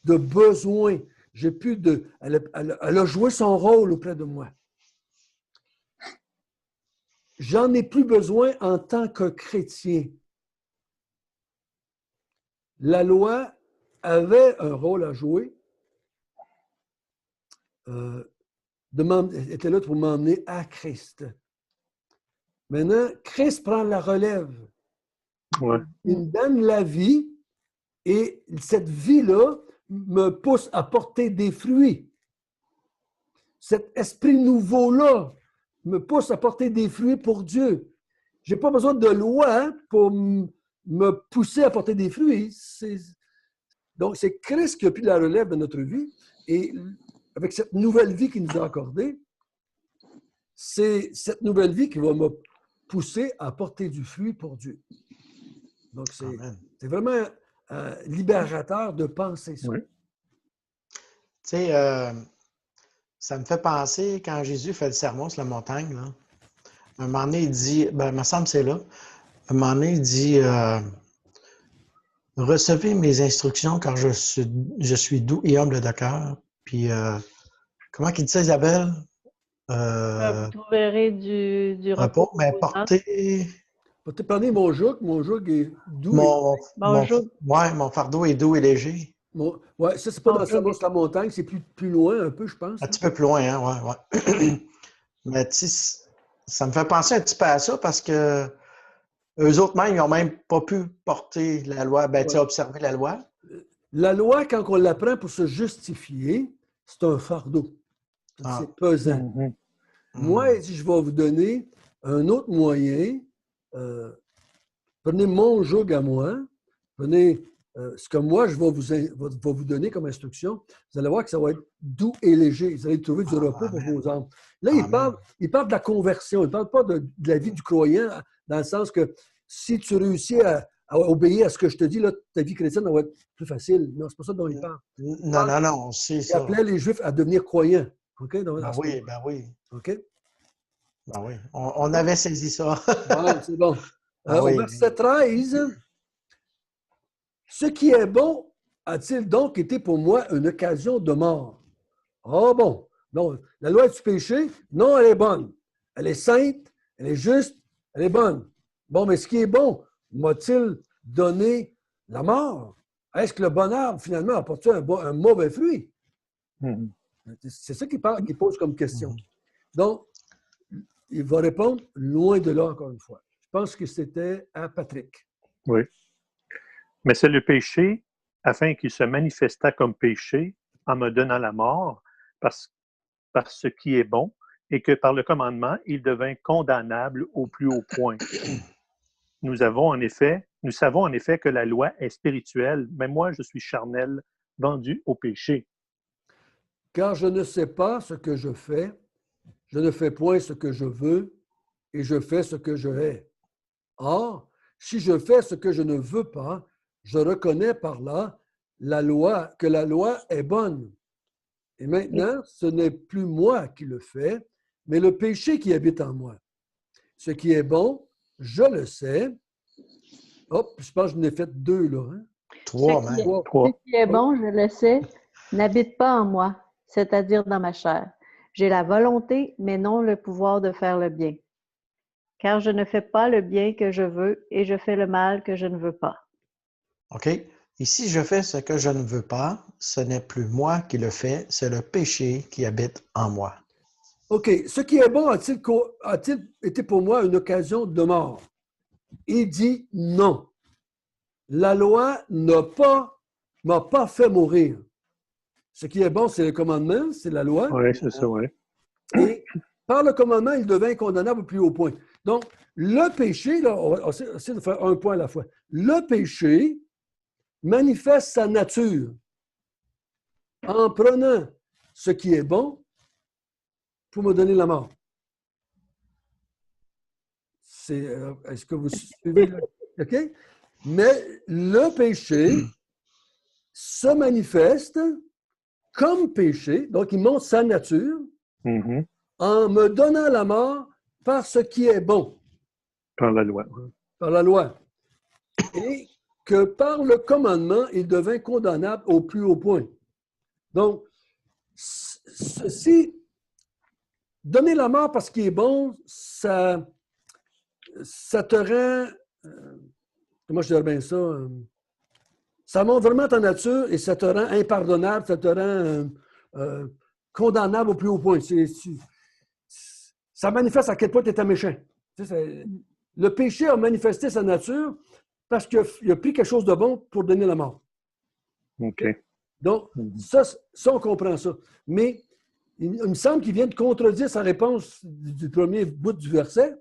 besoin. J'ai plus de. Elle a joué son rôle auprès de moi. J'en ai plus besoin en tant que chrétien. La loi avait un rôle à jouer, était là pour m'emmener à Christ. Maintenant, Christ prend la relève. Ouais. Il me donne la vie et cette vie-là me pousse à porter des fruits. Cet esprit nouveau-là me pousse à porter des fruits pour Dieu. Je n'ai pas besoin de loi pour me pousser à porter des fruits. Donc, c'est Christ qui a pris la relève de notre vie et avec cette nouvelle vie qu'il nous a accordée, c'est cette nouvelle vie qui va me pousser à porter du fruit pour Dieu. Donc, c'est vraiment libérateur de penser ça. Oui. Tu sais, ça me fait penser quand Jésus fait le sermon sur la montagne, là. Un moment donné, il dit, ben, il me semble que c'est là, un moment donné, il dit, recevez mes instructions car je suis doux et humble de cœur. Puis, comment qu'il dit ça, Isabelle? Vous trouverez du repos. Mais portez... Prenez mon joug est doux. Mon fardeau est doux et léger. Ouais, ça, c'est pas dans le sermon sur la montagne, c'est plus loin un peu, je pense. Un petit peu plus loin, hein, ouais. Mais tu sais, ça me fait penser un petit peu à ça parce que eux autres même, ils n'ont même pas pu porter la loi, tu sais, observer la loi. La loi, quand on l'apprend pour se justifier, c'est un fardeau. C'est pesant. Moi, si je vais vous donner un autre moyen, prenez mon joug à moi, prenez ce que moi, je vais vous donner comme instruction, vous allez voir que ça va être doux et léger. Vous allez trouver du repos pour vos âmes. Là, il parle de la conversion. Il ne parle pas de la vie du croyant, dans le sens que si tu réussis à obéir à ce que je te dis, là, ta vie chrétienne va être plus facile. Non, c'est pas ça dont il parle. Non, c'est ça. Il appelait les Juifs à devenir croyants. OK? Donc, oui. OK? Ben oui, on avait saisi ça. C'est bon. Au verset 13, ce qui est bon a-t-il donc été pour moi une occasion de mort? Ah bon. Donc, la loi du péché, non, elle est bonne. Elle est sainte, elle est juste, elle est bonne. Bon, mais ce qui est bon, m'a-t-il donné la mort? Est-ce que le bon arbre, finalement, apporte un mauvais fruit? C'est ça qu'il pose comme question. Donc, il va répondre loin de là, encore une fois. Je pense que c'était à Patrick. Oui. Mais c'est le péché, afin qu'il se manifestât comme péché, en me donnant la mort, par ce qui est bon, et que par le commandement, il devint condamnable au plus haut point. Nous savons en effet que la loi est spirituelle, mais moi, je suis charnel, vendu au péché. Car je ne sais pas ce que je ne fais point ce que je veux, et je fais ce que je hais. Or, si je fais ce que je ne veux pas, je reconnais par là que la loi est bonne. Et maintenant, ce n'est plus moi qui le fais, mais le péché qui habite en moi. Ce qui est bon, je le sais. Hop, je pense que je n'ai fait 2 là. Hein? 3, même. 3. Ce qui est bon, je le sais, n'habite pas en moi, c'est-à-dire dans ma chair. J'ai la volonté, mais non le pouvoir de faire le bien. Car je ne fais pas le bien que je veux et je fais le mal que je ne veux pas. OK. Ici, je fais ce que je ne veux pas. Ce n'est plus moi qui le fais, c'est le péché qui habite en moi. OK. Ce qui est bon a-t-il été pour moi une occasion de mort? Il dit non. La loi m'a pas fait mourir. Ce qui est bon, c'est le commandement, c'est la loi. Oui, c'est ça, oui. Et par le commandement, il devint condamnable au plus haut point. Donc, le péché, là, on va essayer de faire un point à la fois. Le péché manifeste sa nature en prenant ce qui est bon pour me donner la mort. Est-ce que vous suivez? OK? Mais le péché se manifeste comme péché, donc il montre sa nature, Mhm. en me donnant la mort par ce qui est bon, Par la loi. par la loi. Et que par le commandement, il devint condamnable au plus haut point. Donc, ceci, donner la mort parce qu'il est bon, ça te rend, comment je dirais bien ça, ça montre vraiment ta nature et ça te rend impardonnable, ça te rend condamnable au plus haut point. Ça manifeste à quel point tu étais méchant. Tu sais, le péché a manifesté sa nature parce qu'il a pris quelque chose de bon pour donner la mort. OK. Donc, ça, on comprend ça. Mais il me semble qu'il vient de contredire sa réponse du premier bout du verset,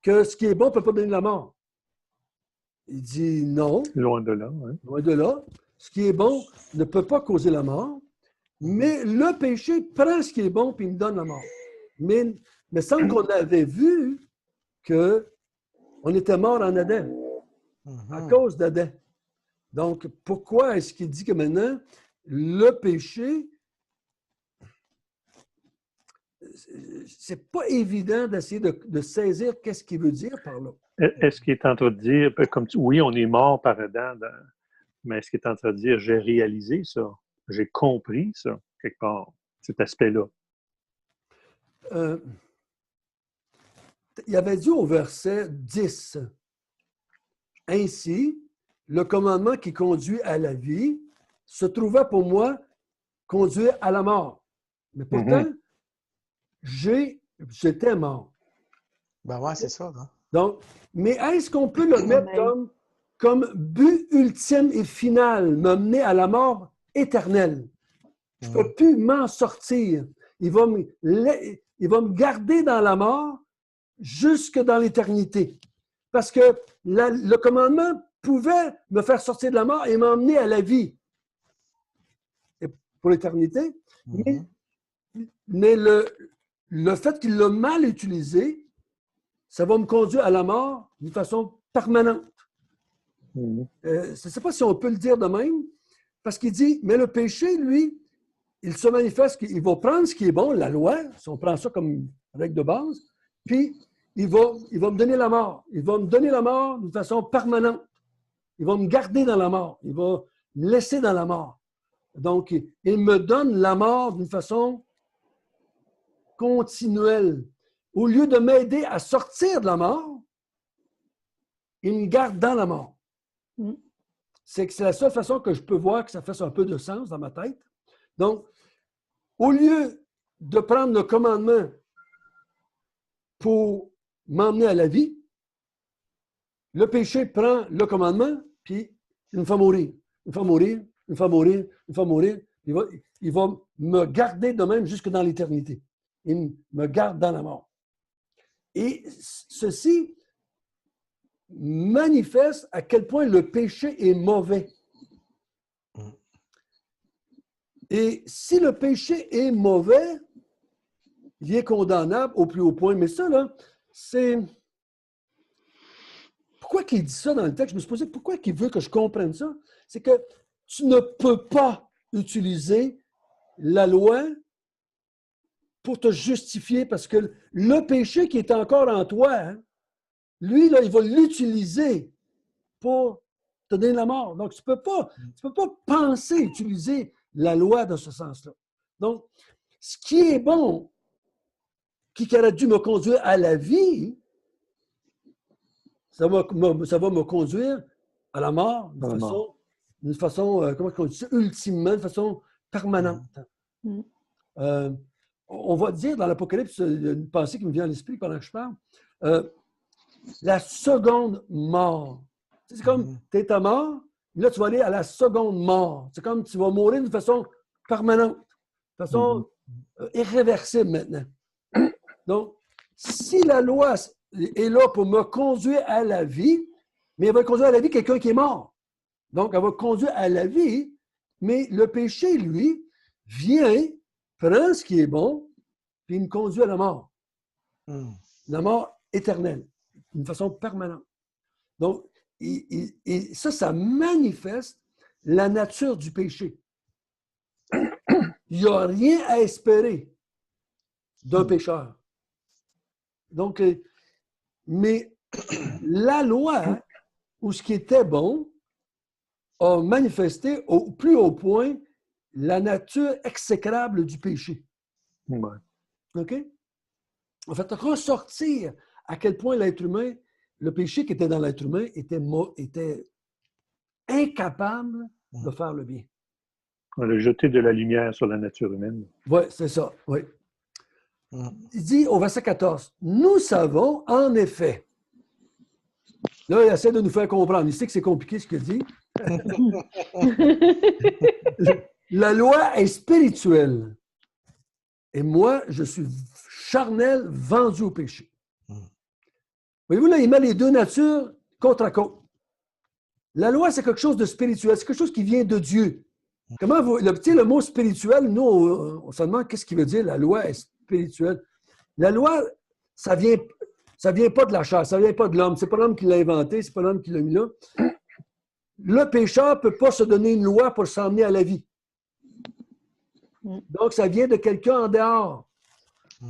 que ce qui est bon ne peut pas donner la mort. Il dit non. Loin de là. Hein. Loin de là. Ce qui est bon ne peut pas causer la mort, mais le péché prend ce qui est bon et il me donne la mort. Mais il me semble qu'on avait vu qu'on était mort en Adam, à cause d'Adam. Donc, pourquoi est-ce qu'il dit que maintenant, le péché, c'est pas évident d'essayer de saisir qu'est-ce qu'il veut dire par là. Est-ce qu'il est en train de dire, oui, on est mort par Adam, mais est-ce qu'il est en train de dire, j'ai réalisé ça, j'ai compris ça, quelque part, cet aspect-là? Il avait dit au verset 10, « Ainsi, le commandement qui conduit à la vie se trouvait pour moi conduire à la mort. Mais pourtant, j'étais mort. » Ben ouais, c'est ça. Hein? Donc, mais est-ce qu'on peut le mettre comme but ultime et final, m'amener à la mort éternelle? Je ne peux plus m'en sortir. Il va me garder dans la mort jusque dans l'éternité. Parce que le commandement pouvait me faire sortir de la mort et m'emmener à la vie et pour l'éternité. Mais le fait qu'il l'a mal utilisé, ça va me conduire à la mort d'une façon permanente. Je ne sais pas si on peut le dire de même, parce qu'il dit, mais le péché, lui, il se manifeste qu'il va prendre ce qui est bon, la loi, si on prend ça comme règle de base, puis il va me donner la mort. Il va me donner la mort d'une façon permanente. Il va me garder dans la mort. Il va me laisser dans la mort. Donc, il me donne la mort d'une façon continuelle. Au lieu de m'aider à sortir de la mort, il me garde dans la mort. C'est la seule façon que je peux voir que ça fasse un peu de sens dans ma tête. Donc, au lieu de prendre le commandement pour m'emmener à la vie, le péché prend le commandement, puis il me fait mourir. Il me fait mourir, il me fait mourir, il me fait mourir. Il va me garder de même jusque dans l'éternité. Il me garde dans la mort. Et ceci manifeste à quel point le péché est mauvais. Et si le péché est mauvais, il est condamnable au plus haut point. Mais ça, là, c'est... Pourquoi il dit ça dans le texte? Je me suis posé pourquoi il veut que je comprenne ça. C'est que tu ne peux pas utiliser la loi pour te justifier parce que le péché qui est encore en toi, hein, lui, là, il va l'utiliser pour te donner la mort. Donc, tu ne peux pas penser utiliser la loi dans ce sens-là. Donc, ce qui est bon, qui aurait dû me conduire à la vie, ça va me conduire à la mort d'une façon comment on dit ça, ultimement, de façon permanente. On va dire dans l'Apocalypse, il y a une pensée qui me vient à l'esprit pendant que je parle, la seconde mort. C'est comme, tu es à mort, là, tu vas aller à la seconde mort. C'est comme, tu vas mourir de façon permanente, de façon irréversible maintenant. Donc, si la loi est là pour me conduire à la vie, mais elle va conduire à la vie quelqu'un qui est mort. Donc, elle va conduire à la vie, mais le péché, lui, vient, prend ce qui est bon, puis il me conduit à la mort. La mort éternelle, d'une façon permanente. Donc, et ça manifeste la nature du péché. Il n'y a rien à espérer d'un pécheur. Donc, mais la loi, où ce qui était bon, a manifesté au plus haut point la nature exécrable du péché. Ouais. OK? En fait, ressortir à quel point l'être humain, le péché qui était dans l'être humain était incapable de faire le bien. On a jeté de la lumière sur la nature humaine. Oui, c'est ça, oui. Il dit au verset 14, « Nous savons en effet. » Là, il essaie de nous faire comprendre. Il sait que c'est compliqué ce qu'il dit. La loi est spirituelle. Et moi, je suis charnel, vendu au péché. Voyez-vous, là, il met les deux natures côte à côte. La loi, c'est quelque chose de spirituel. C'est quelque chose qui vient de Dieu. Comment vous... Le mot spirituel, nous, on se demande qu'est-ce qu'il veut dire, la loi est spirituelle. La loi, ça vient pas de la chair, ça vient pas de l'homme. C'est pas l'homme qui l'a inventé, c'est pas l'homme qui l'a mis là. Le pécheur ne peut pas se donner une loi pour s'emmener à la vie. Donc, ça vient de quelqu'un en dehors.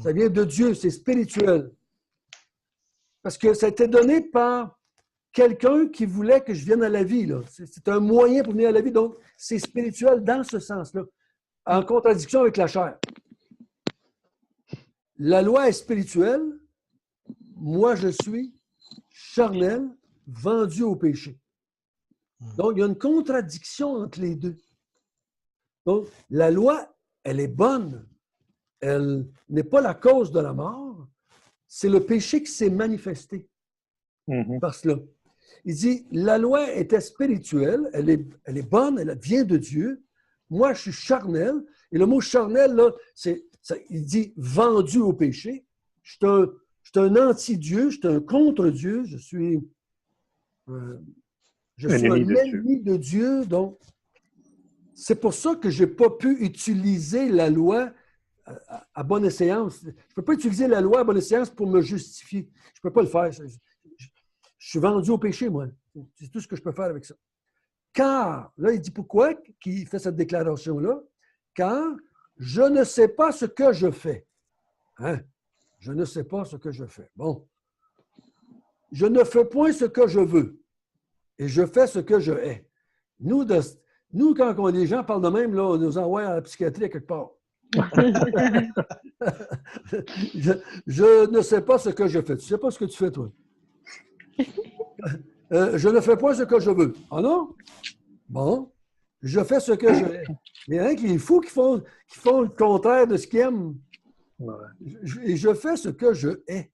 Ça vient de Dieu, c'est spirituel. Parce que ça a été donné par quelqu'un qui voulait que je vienne à la vie. Là. C'est un moyen pour venir à la vie. Donc, c'est spirituel dans ce sens-là, en contradiction avec la chair. La loi est spirituelle. Moi, je suis charnel, vendu au péché. Donc, il y a une contradiction entre les deux. Donc, la loi, elle est bonne. Elle n'est pas la cause de la mort. C'est le péché qui s'est manifesté par cela. Il dit, la loi était spirituelle, elle est bonne, elle vient de Dieu. Moi, je suis charnel. Et le mot charnel, là, il dit vendu au péché. Je suis un anti-Dieu, je suis un contre-Dieu, je suis un ennemi de Dieu. Donc, c'est pour ça que je n'ai pas pu utiliser la loi à bonne esséance. Je ne peux pas utiliser la loi à bonne esséance pour me justifier. Je ne peux pas le faire. Je suis vendu au péché, moi. C'est tout ce que je peux faire avec ça. Car, là, il dit pourquoi qu'il fait cette déclaration-là? Car je ne sais pas ce que je fais. Hein? Je ne sais pas ce que je fais. Bon. Je ne fais point ce que je veux. Et je fais ce que je hais. Nous quand les gens parlent de même, là, on nous envoie à la psychiatrie à quelque part. Je ne sais pas ce que je fais. Tu ne sais pas ce que tu fais, toi. Je ne fais pas ce que je veux. Ah non? Bon. Je fais ce que je hais. Il y en a qui est fou qui font le contraire de ce qu'ils aiment. Ouais. Et je fais ce que je hais.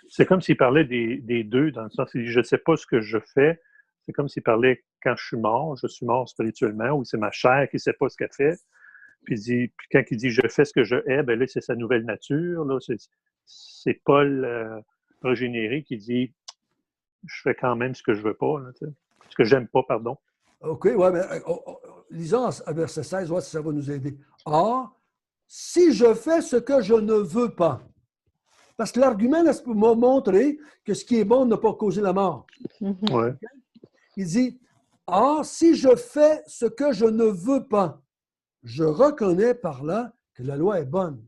C'est comme s'il parlait des deux, dans le sens où je ne sais pas ce que je fais. C'est comme s'il parlait quand je suis mort spirituellement, ou c'est ma chair qui ne sait pas ce qu'elle fait. Puis quand il dit « je fais ce que je hais », bien là, c'est sa nouvelle nature. Là, c'est Paul régénéré qui dit « je fais quand même ce que je veux pas », ce que j'aime pas, pardon. OK, oui, mais lisons à verset 16, voir si ça va nous aider. « Or, si je fais ce que je ne veux pas », parce que l'argument m'a montré que ce qui est bon n'a pas causé la mort. Ouais. Okay? Il dit « Or, si je fais ce que je ne veux pas, je reconnais par là que la loi est bonne.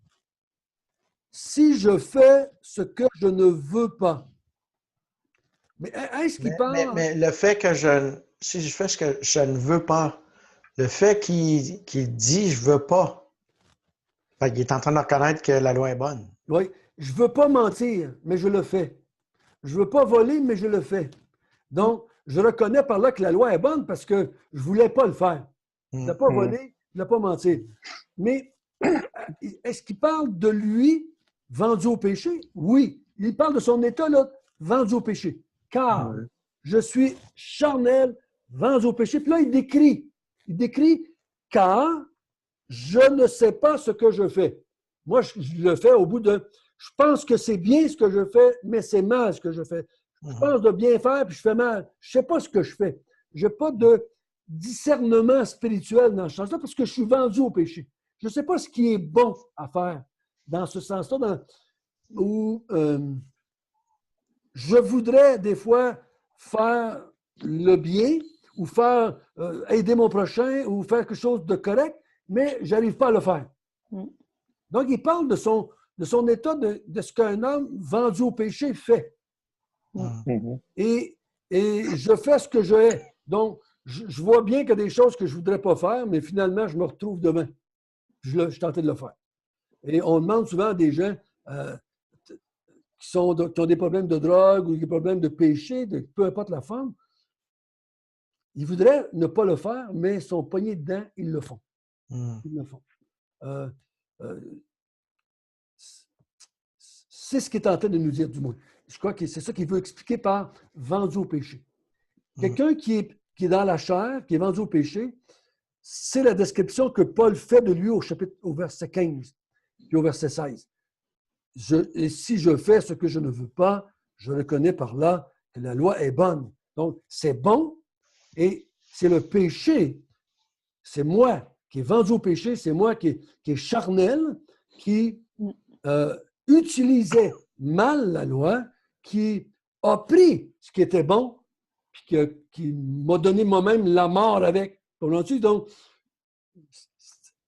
Si je fais ce que je ne veux pas. » Mais est-ce qu'il parle... Mais le fait que si je fais ce que je ne veux pas, le fait qu'il dit « je ne veux pas », il est en train de reconnaître que la loi est bonne. Oui. Je ne veux pas mentir, mais je le fais. Je ne veux pas voler, mais je le fais. Donc, je reconnais par là que la loi est bonne parce que je ne voulais pas le faire. Je ne voulais pas voler, je ne voulais pas mentir. Mais est-ce qu'il parle de lui vendu au péché? Oui. Il parle de son état, là, vendu au péché. Car je suis charnel, vendu au péché. Puis là, il décrit car je ne sais pas ce que je fais. Moi, je le fais au bout de Je pense que c'est bien ce que je fais, mais c'est mal ce que je fais. Je pense de bien faire, puis je fais mal. Je ne sais pas ce que je fais. Je n'ai pas de discernement spirituel dans ce sens-là parce que je suis vendu au péché. Je ne sais pas ce qui est bon à faire dans ce sens-là, où je voudrais des fois faire le bien ou faire aider mon prochain ou faire quelque chose de correct, mais je n'arrive pas à le faire. Donc, il parle de son état, de ce qu'un homme vendu au péché fait. Et je fais ce que je hais. Donc, je vois bien qu'il y a des choses que je ne voudrais pas faire, mais finalement, je me retrouve devant. Je suis tenté de le faire. Et on demande souvent à des gens qui ont des problèmes de drogue ou des problèmes de péché, peu importe la forme, ils voudraient ne pas le faire, mais ils sont pognés dedans, ils le font. Ils le font. C'est ce qu'il est en train de nous dire, du moins. Je crois que c'est ça qu'il veut expliquer par vendu au péché. Quelqu'un qui est dans la chair, qui est vendu au péché, c'est la description que Paul fait de lui au verset 15 puis au verset 16. Et si je fais ce que je ne veux pas, je reconnais par là que la loi est bonne. Donc, c'est bon et c'est le péché. C'est moi qui est vendu au péché, c'est moi qui est charnel, qui utilisait mal la loi, qui a pris ce qui était bon, puis qui m'a donné moi-même la mort avec. Donc,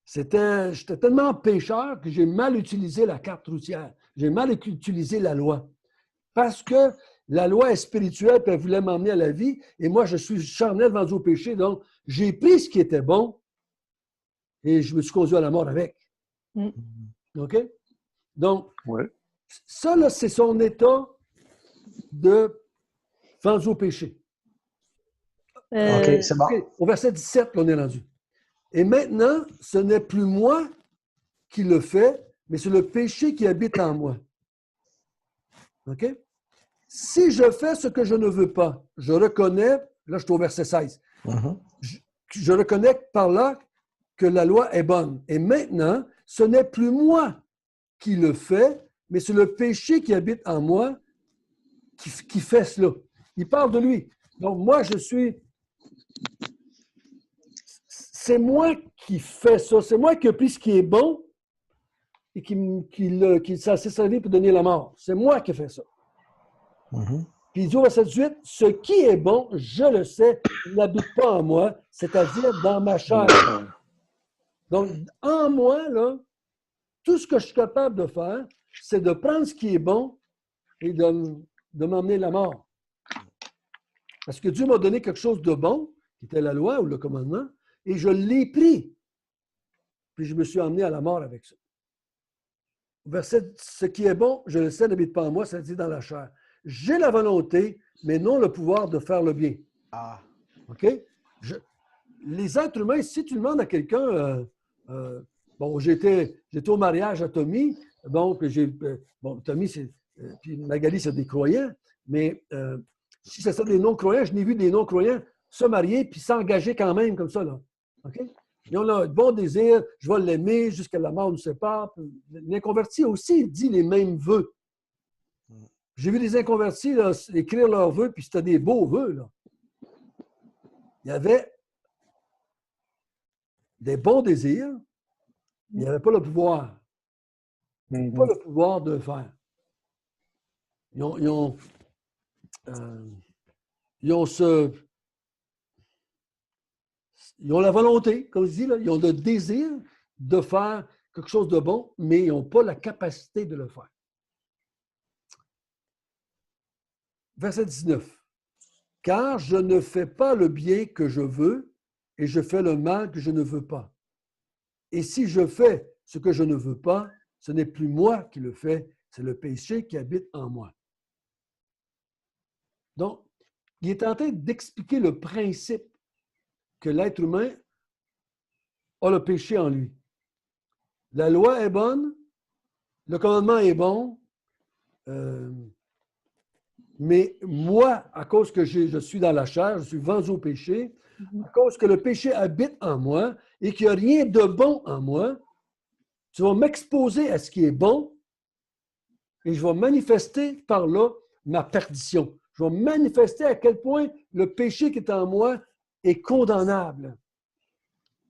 j'étais tellement pécheur que j'ai mal utilisé la carte routière. J'ai mal utilisé la loi. Parce que la loi est spirituelle, puis elle voulait m'emmener à la vie, et moi, je suis charnel vendu au péché. Donc, j'ai pris ce qui était bon, et je me suis conduit à la mort avec. OK? Donc, ça, là, c'est son état de vendu au péché. OK, c'est bon. Okay. Au verset 17, on est rendu. Et maintenant, ce n'est plus moi qui le fais, mais c'est le péché qui habite en moi. OK? Si je fais ce que je ne veux pas, je reconnais, là je suis au verset 16, je reconnais par là que la loi est bonne. Et maintenant, ce n'est plus moi qui le fais, mais c'est le péché qui habite en moi qui fait cela. Il parle de lui. Donc moi, c'est moi qui fais ça. C'est moi qui ai pris ce qui est bon et qui s'est servi pour donner la mort. C'est moi qui ai fait ça. Puis il dit au verset 18, ce qui est bon, je le sais, il n'habite pas en moi, c'est-à-dire dans ma chair. Donc, en moi, là, tout ce que je suis capable de faire, c'est de prendre ce qui est bon et de m'emmener la mort. Parce que Dieu m'a donné quelque chose de bon, qui était la loi ou le commandement, et je l'ai pris. Puis je me suis emmené à la mort avec ça. Verset, ce qui est bon, je le sais, n'habite pas en moi, c'est-à-dire dans la chair. J'ai la volonté, mais non le pouvoir de faire le bien. OK? Les êtres humains, si tu demandes à quelqu'un, bon, j'étais au mariage à Tommy, donc Tommy, puis Magali, c'est des croyants, mais si c'est ça des non-croyants, je n'ai vu des non-croyants se marier puis s'engager quand même comme ça, là. OK? Ils ont là, un bon désir, je vais l'aimer jusqu'à la mort nous sépare. L'inconverti aussi dit les mêmes vœux. J'ai vu des inconvertis là, écrire leurs vœux, puis c'était des beaux vœux, là. Il y avait des bons désirs, mais il n'y avait pas le pouvoir. Pas le pouvoir de le faire. Ils ont la volonté, comme je dis, là, ils ont le désir de faire quelque chose de bon, mais ils n'ont pas la capacité de le faire. Verset 19. Car je ne fais pas le bien que je veux et je fais le mal que je ne veux pas. Et si je fais ce que je ne veux pas, ce n'est plus moi qui le fais, c'est le péché qui habite en moi. Donc, il est en train d'expliquer le principe que l'être humain a le péché en lui. La loi est bonne, le commandement est bon, mais moi, à cause que je suis dans la chair, je suis vendu au péché, à cause que le péché habite en moi et qu'il n'y a rien de bon en moi, tu vas m'exposer à ce qui est bon et je vais manifester par là ma perdition. Je vais manifester à quel point le péché qui est en moi est condamnable.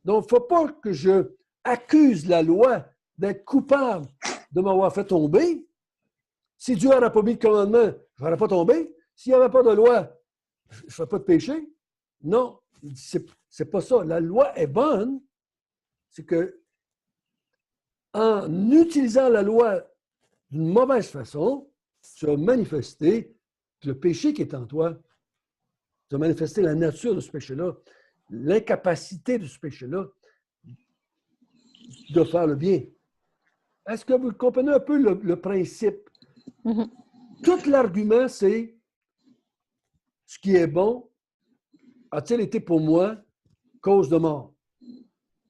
Donc, il ne faut pas que je accuse la loi d'être coupable de m'avoir fait tomber. Si Dieu n'aurait pas mis le commandement, je n'aurais pas tombé. S'il n'y avait pas de loi, je ne ferais pas de péché. Non, c'est pas ça. La loi est bonne. C'est que en utilisant la loi d'une mauvaise façon, tu as manifesté le péché qui est en toi. Tu as manifesté la nature de ce péché-là, l'incapacité de ce péché-là de faire le bien. Est-ce que vous comprenez un peu le principe? Mhm. Tout l'argument, c'est ce qui est bon a-t-il été pour moi cause de mort?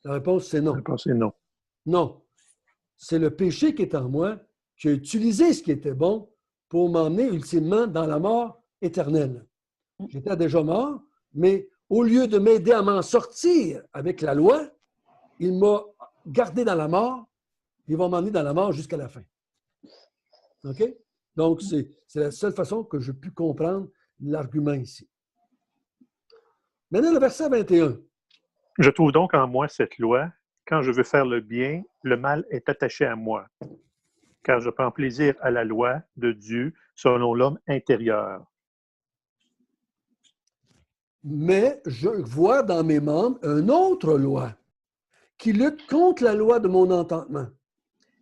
La réponse, c'est La non. réponse est non. Non. C'est le péché qui est en moi qui a utilisé ce qui était bon pour m'emmener ultimement dans la mort éternelle. J'étais déjà mort, mais au lieu de m'aider à m'en sortir avec la loi, il m'a gardé dans la mort, il va m'emmener dans la mort jusqu'à la fin. OK? Donc, c'est la seule façon que je puis comprendre l'argument ici. Maintenant, le verset 21. Je trouve donc en moi cette loi. Quand je veux faire le bien, le mal est attaché à moi. Car je prends plaisir à la loi de Dieu selon l'homme intérieur. Mais je vois dans mes membres une autre loi qui lutte contre la loi de mon entendement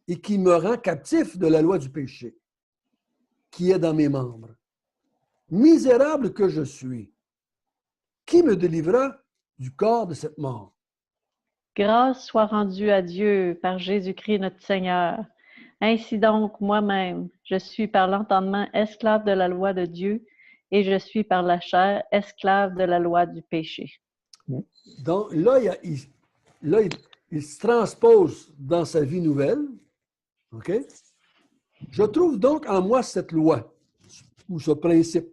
et qui me rend captif de la loi du péché qui est dans mes membres. Misérable que je suis, qui me délivrera du corps de cette mort? Grâce soit rendue à Dieu par Jésus-Christ notre Seigneur. Ainsi donc, moi-même, je suis par l'entendement esclave de la loi de Dieu et je suis par la chair esclave de la loi du péché. Donc là, il se transpose dans sa vie nouvelle. OK? Je trouve donc en moi cette loi ou ce principe.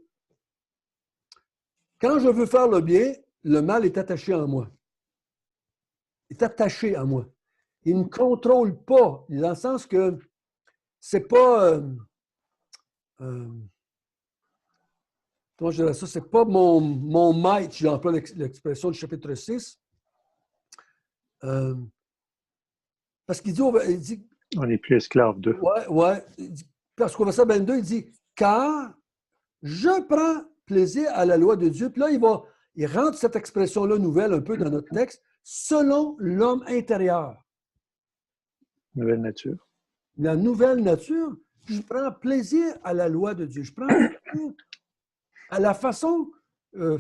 Quand je veux faire le bien, le mal est attaché en moi. Il est attaché à moi. Il ne me contrôle pas, dans le sens que c'est pas... comment je dirais ça? C'est pas mon maître, j'emploie l'expression du chapitre 6. Parce qu'il dit, On n'est plus esclave d'eux. ouais, parce qu'au verset 22, il dit, car je prends plaisir à la loi de Dieu. Puis là, il rentre cette expression-là nouvelle un peu dans notre texte, selon l'homme intérieur. Nouvelle nature. La nouvelle nature, je prends plaisir à la loi de Dieu. Je prends plaisir à la façon, je ne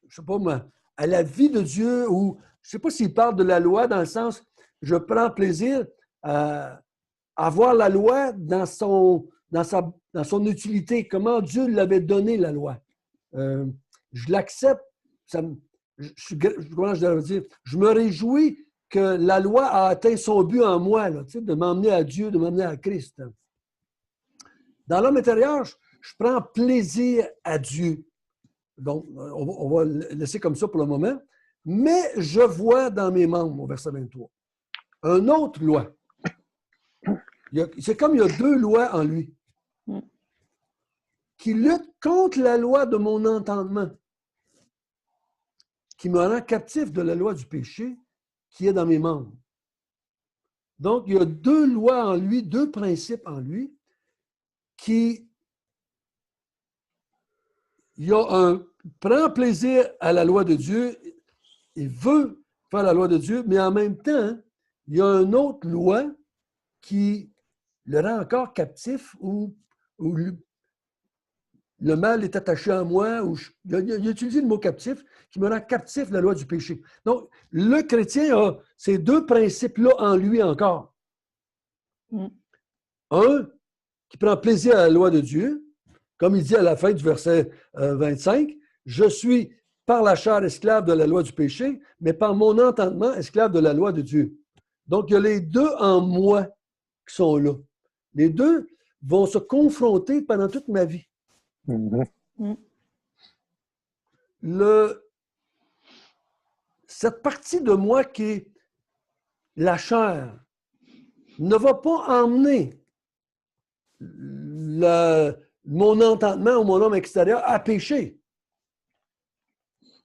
sais pas moi, à la vie de Dieu, ou je ne sais pas s'il parle de la loi dans le sens, je prends plaisir à voir la loi dans son utilité, comment Dieu l'avait donné la loi. Je l'accepte, comment je dois dire, je me réjouis que la loi a atteint son but en moi, là, de m'emmener à Dieu, de m'emmener à Christ. Dans l'homme intérieur, je prends plaisir à Dieu. Donc, on va le laisser comme ça pour le moment. Mais je vois dans mes membres, au verset 23, une autre loi. C'est comme il y a deux lois en lui qui luttent contre la loi de mon entendement, qui me rend captif de la loi du péché qui est dans mes membres. Donc, il y a deux lois en lui, deux principes en lui qui... prend plaisir à la loi de Dieu, il veut faire la loi de Dieu, mais en même temps, il y a une autre loi qui le rend encore captif où le mal est attaché à moi, il a utilisé le mot captif, qui me rend captif de la loi du péché. Donc, le chrétien a ces deux principes-là en lui encore. Un, qui prend plaisir à la loi de Dieu, comme il dit à la fin du verset 25, « Je suis par la chair esclave de la loi du péché, mais par mon entendement esclave de la loi de Dieu. » Donc, il y a les deux en moi qui sont là. Les deux vont se confronter pendant toute ma vie. Cette partie de moi qui est la chair ne va pas emmener mon entendement ou mon homme extérieur a péché.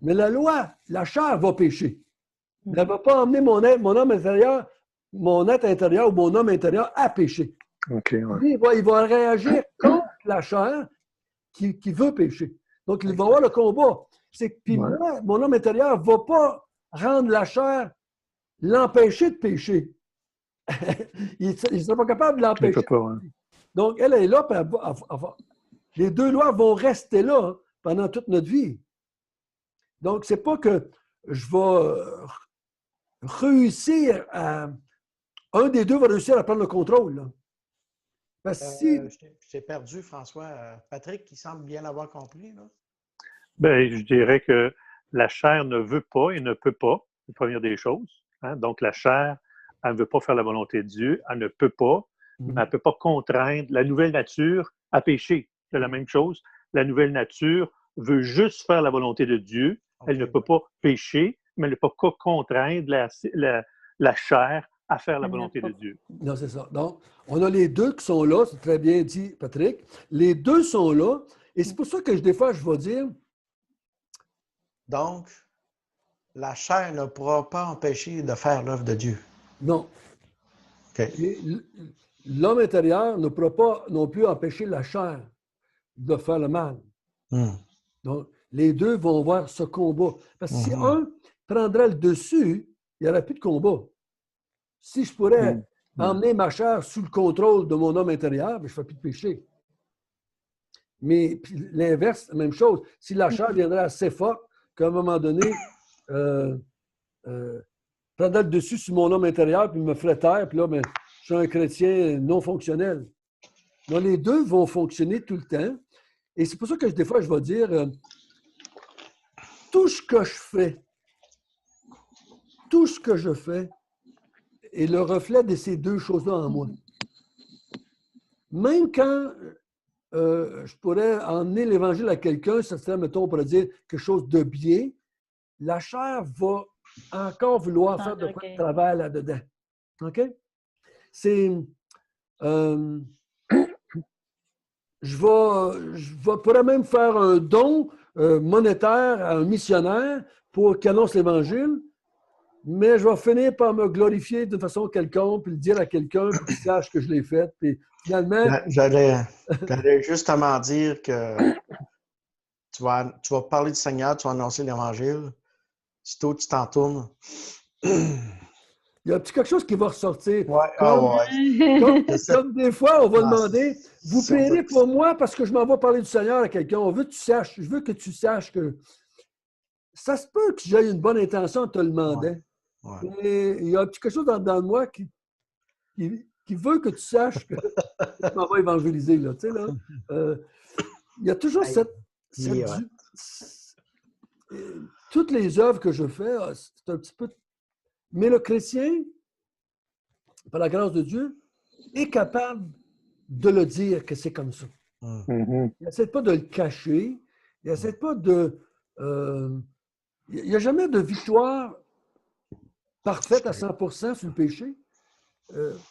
Mais la loi, la chair va pécher. Mais elle ne va pas emmener mon homme intérieur, mon être intérieur ou mon homme intérieur à pécher. OK, ouais. Lui, il va réagir contre la chair qui veut pécher. Donc, il va avoir le combat. Puis moi, mon homme intérieur ne va pas rendre la chair l'empêcher de pécher. Il ne sera pas capable de l'empêcher. Il peut pas, ouais. Donc, elle est là, puis les deux lois vont rester là pendant toute notre vie. Donc, c'est pas que je vais réussir à... Un des deux va réussir à prendre le contrôle. Là. Parce que si... J'ai perdu, François. Patrick, qui semble bien l'avoir compris. Là. Ben, je dirais que la chair ne veut pas et ne peut pas, c'est la première des choses. Hein? Donc, la chair, elle ne veut pas faire la volonté de Dieu, elle ne peut pas, mais elle ne peut pas contraindre la nouvelle nature à pécher. C'est la même chose. La nouvelle nature veut juste faire la volonté de Dieu. Elle ne peut pas pécher, mais elle ne peut pas contraindre la chair à faire la volonté de Dieu. Non, c'est ça. Donc, on a les deux qui sont là, c'est très bien dit, Patrick. Les deux sont là, et c'est pour ça que des fois, je vais dire... Donc, la chair ne pourra pas empêcher de faire l'œuvre de Dieu. Non. Okay. L'homme intérieur ne pourra pas non plus empêcher la chair de faire le mal. Donc, les deux vont avoir ce combat. Parce que si un prendrait le dessus, il n'y aurait plus de combat. Si je pourrais emmener ma chair sous le contrôle de mon homme intérieur, je ne ferais plus de péché. Mais l'inverse, la même chose. Si la chair viendrait assez forte qu'à un moment donné, prendrait le dessus sur mon homme intérieur, puis me ferait taire, puis là, ben, je suis un chrétien non fonctionnel. Donc, les deux vont fonctionner tout le temps. Et c'est pour ça que des fois, je vais dire, tout ce que je fais est le reflet de ces deux choses-là en moi. Même quand je pourrais emmener l'Évangile à quelqu'un, ça serait, mettons, on pourrait dire quelque chose de bien, la chair va encore vouloir faire de quoi de travers là-dedans. OK? C'est... je pourrais même faire un don monétaire à un missionnaire pour qu'il annonce l'Évangile, mais je vais finir par me glorifier d'une façon quelconque, puis le dire à quelqu'un, puis qu'il sache que je l'ai fait. Puis finalement... J'allais justement dire que tu vas parler du Seigneur, tu vas annoncer l'Évangile. Sitôt tu t'en tournes. Il y a quelque chose qui va ressortir. Ouais, Comme des fois, on va demander, vous prierez pour moi parce que je m'en vais parler du Seigneur à quelqu'un. On veut que tu saches, je veux que tu saches que ça se peut que j'aie une bonne intention en te le demandant. Et il y a quelque chose dans moi qui veut que tu saches que je m'en vais évangéliser. Là, tu sais, là. Il y a toujours toutes les œuvres que je fais, c'est un petit peu... Mais le chrétien, par la grâce de Dieu, est capable de le dire que c'est comme ça. Il n'essaie pas de le cacher. Il n'essaie pas de... il n'y a jamais de victoire parfaite à 100% sur le péché,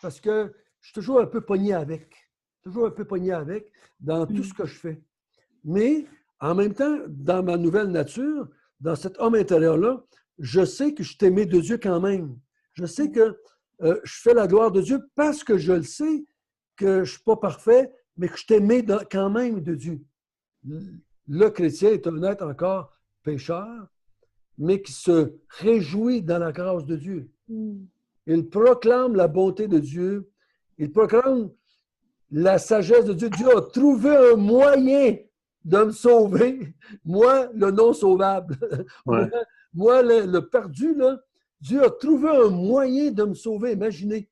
parce que je suis toujours un peu pogné avec. Toujours un peu pogné avec dans tout ce que je fais. Mais en même temps, dans ma nouvelle nature, dans cet homme intérieur-là, je sais que je suis aimé de Dieu quand même. Je sais que je fais la gloire de Dieu parce que je le sais que je ne suis pas parfait, mais que je suis aimé quand même de Dieu. Le chrétien est un être encore pécheur, mais qui se réjouit dans la grâce de Dieu. Il proclame la bonté de Dieu. Il proclame la sagesse de Dieu. Dieu a trouvé un moyen de me sauver. Moi, le non sauvable. Ouais. Moi, le perdu, là, Dieu a trouvé un moyen de me sauver. Imaginez.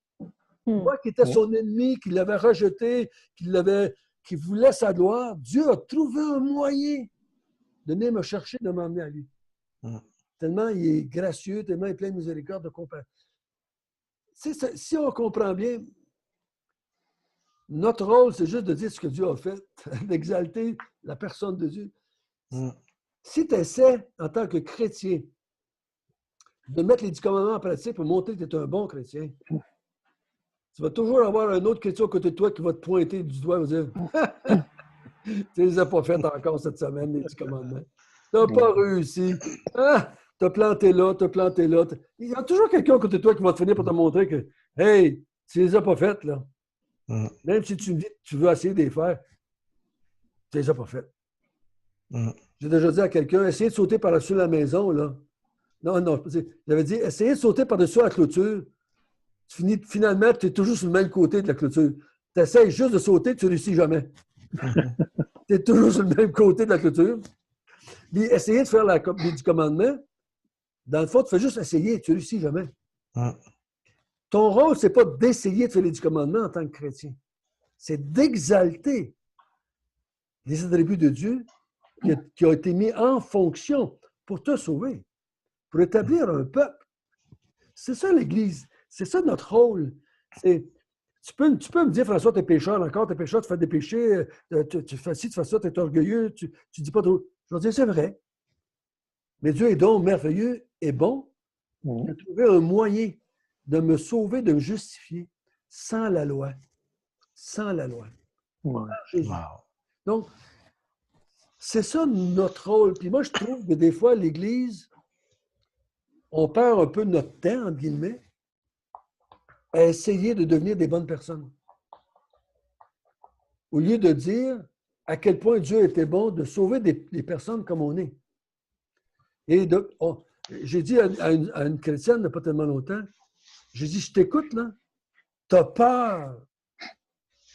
Moi qui étais son ennemi, qui l'avait rejeté, qui voulait sa gloire, Dieu a trouvé un moyen de venir me chercher, de m'emmener à lui. Tellement il est gracieux, tellement il est plein de miséricorde, de compassion. Si on comprend bien, notre rôle, c'est juste de dire ce que Dieu a fait, d'exalter la personne de Dieu. Si tu essaies, en tant que chrétien, de mettre les 10 commandements en pratique pour montrer que tu es un bon chrétien, tu tu vas toujours avoir un autre chrétien à côté de toi qui va te pointer du doigt et va dire tu les as pas faites encore cette semaine, les 10 commandements. Tu n'as pas réussi. Ah, tu as planté là, tu as planté là. Il y a toujours quelqu'un à côté de toi qui va te finir pour te montrer que, hey, tu les as pas faites, là. Même si tu me dis que tu veux essayer de les faire, tu les as pas faites. J'ai déjà dit à quelqu'un, essayez de sauter par-dessus la maison, là. Non, j'avais dit, essayez de sauter par-dessus la clôture. Finalement, tu es toujours sur le même côté de la clôture. Tu essaies juste de sauter, tu ne réussis jamais. Tu es toujours sur le même côté de la clôture. Puis essayer de faire les 10 commandements, dans le fond, tu fais juste essayer, tu ne réussis jamais. Ton rôle, ce n'est pas d'essayer de faire les 10 commandements en tant que chrétien. C'est d'exalter les attributs de Dieu qui ont été mis en fonction pour te sauver, pour établir un peuple. C'est ça l'Église. C'est ça notre rôle. Tu peux me dire, François, tu es pécheur encore, tu es pécheur, tu fais des péchés, tu fais ci, tu fais ça, tu es orgueilleux, tu ne dis pas trop. Je vais dire, c'est vrai. Mais Dieu est donc merveilleux et bon. Il a trouvé un moyen de me sauver, de me justifier sans la loi. Sans la loi. Jésus. Wow. Donc, c'est ça notre rôle. Puis moi, je trouve que des fois, l'Église, on perd un peu notre temps, entre guillemets, à essayer de devenir des bonnes personnes. Au lieu de dire à quel point Dieu était bon de sauver des personnes comme on est. Et j'ai dit à une chrétienne il n'y a pas tellement longtemps, j'ai dit, je t'écoute, là, tu as peur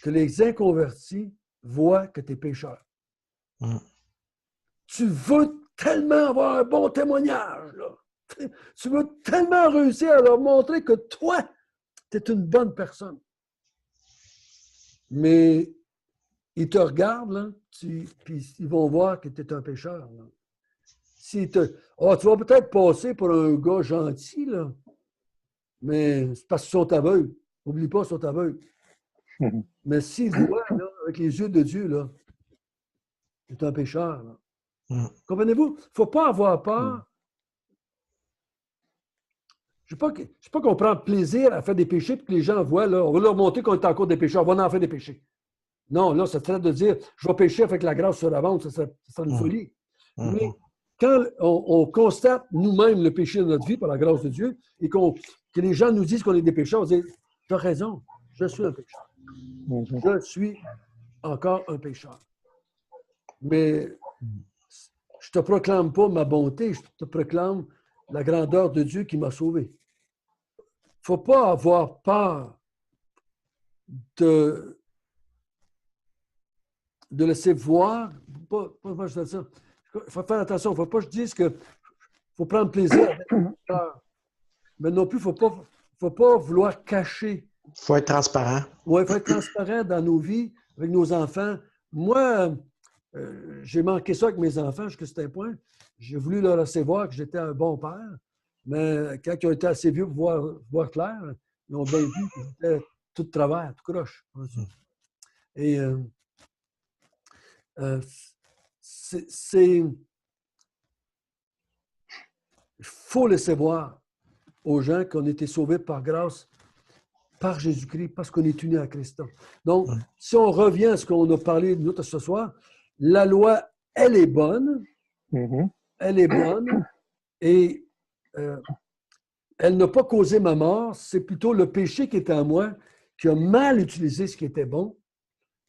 que les inconvertis voient que tu es pécheur. Tu veux tellement avoir un bon témoignage, là. Tu veux tellement réussir à leur montrer que toi, tu es une bonne personne. Mais ils te regardent, là, puis ils vont voir que tu es un pécheur. Là. Tu vas peut-être passer pour un gars gentil, là, mais c'est parce qu'ils sont aveugles. N'oublie pas, ils sont aveugles. Mais s'ils voient, là, avec les yeux de Dieu, là, tu es un pécheur. Là. Comprenez-vous? Il ne faut pas avoir peur. Je ne sais pas qu'on prend plaisir à faire des péchés et que les gens voient, là, on va leur montrer qu'on est encore des pécheurs, on va en faire des péchés. Non, là, ça serait de dire, je vais pécher avec la grâce sur la vente, ça serait une folie. Mais quand on constate nous-mêmes le péché de notre vie par la grâce de Dieu et que les gens nous disent qu'on est des pécheurs, on dit, tu as raison, je suis un pécheur. Je suis encore un pécheur. Mais je ne te proclame pas ma bonté, je te proclame la grandeur de Dieu qui m'a sauvé. Il ne faut pas avoir peur de laisser voir. Il faut faire attention. Il ne faut pas que je dise qu'il faut prendre plaisir avec le cœur. Mais non plus, il ne faut pas vouloir cacher. Il faut être transparent. Oui, il faut être transparent dans nos vies, avec nos enfants. Moi, j'ai manqué ça avec mes enfants jusqu'à ce point. J'ai voulu leur laisser voir que j'étais un bon père, mais quand ils ont été assez vieux pour voir clair, ils ont bien vu que j'étais tout de travers, tout croche. Et il faut laisser voir aux gens qu'on a été sauvés par grâce, par Jésus-Christ, parce qu'on est unis à Christ. Donc, si on revient à ce qu'on a parlé nous ce soir, la loi, elle est bonne. Elle est bonne et elle n'a pas causé ma mort. C'est plutôt le péché qui était en moi qui a mal utilisé ce qui était bon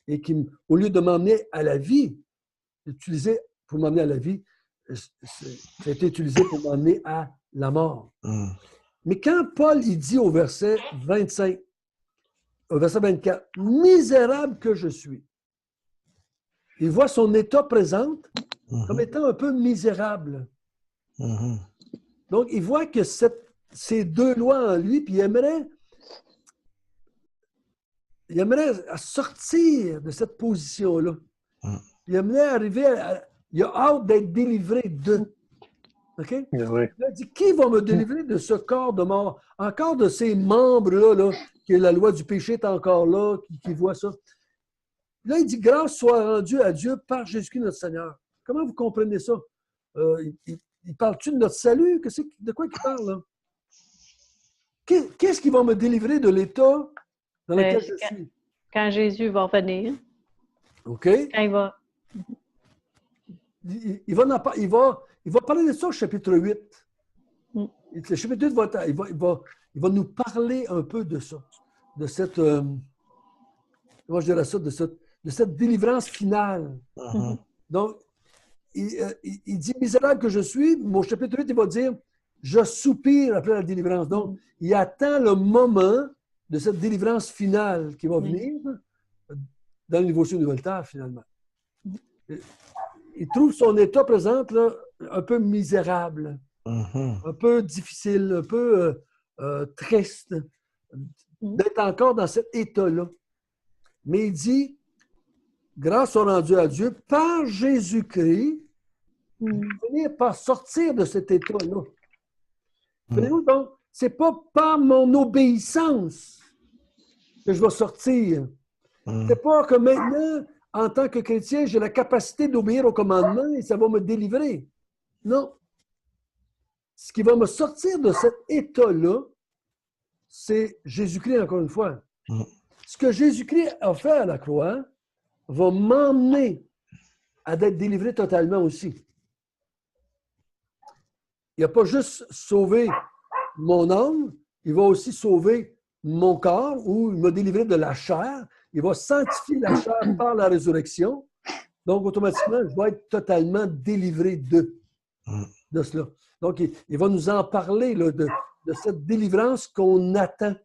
et qui, au lieu de m'emmener à la vie, utilisé pour m'emmener à la vie, ça a été utilisé pour m'emmener à la mort. Mais quand Paul il dit au verset 25, au verset 24, « Misérable que je suis », il voit son état présent comme étant un peu misérable. Donc, il voit que ces deux lois en lui, puis il aimerait sortir de cette position-là. Il aimerait arriver il a hâte d'être délivré d'eux. OK? Oui. Il a dit, qui va me délivrer de ce corps de mort? Encore de ces membres-là, que la loi du péché est encore là, qui voit ça. Là, il dit, grâce soit rendue à Dieu par Jésus-Christ notre Seigneur. Comment vous comprenez ça? Il parle-tu de notre salut? De quoi il parle, là? Qu'est-ce qui va me délivrer de l'état dans lequel c'est je suis. quand Jésus va venir, OK? quand il va... Il va parler de ça au chapitre 8. Mm. Le chapitre 8 il va nous parler un peu de ça, de cette, comment je dirais ça, de cette délivrance finale. Mhm. Donc, il dit, misérable que je suis, mon chapitre 8, il va dire, je soupire après la délivrance. Donc, il attend le moment de cette délivrance finale qui va venir dans le nouveau ciel, nouvelle terre, finalement. Il trouve son état présent là, un peu misérable, Mhm. un peu difficile, un peu triste, d'être encore dans cet état-là. Mais il dit, grâce soit rendue à Dieu, par Jésus-Christ, venir par sortir de cet état-là. Donc, ce n'est pas par mon obéissance que je vais sortir. Ce n'est pas que maintenant, en tant que chrétien, j'ai la capacité d'obéir au commandement et ça va me délivrer. Non. Ce qui va me sortir de cet état-là, c'est Jésus-Christ, encore une fois. Ce que Jésus-Christ a fait à la croix va m'emmener à être délivré totalement aussi. Il n'a pas juste sauvé mon âme, il va aussi sauver mon corps, ou il m'a délivré de la chair. Il va sanctifier la chair par la résurrection. Donc, automatiquement, je vais être totalement délivré de cela. Donc, il va nous en parler là, de cette délivrance qu'on attend.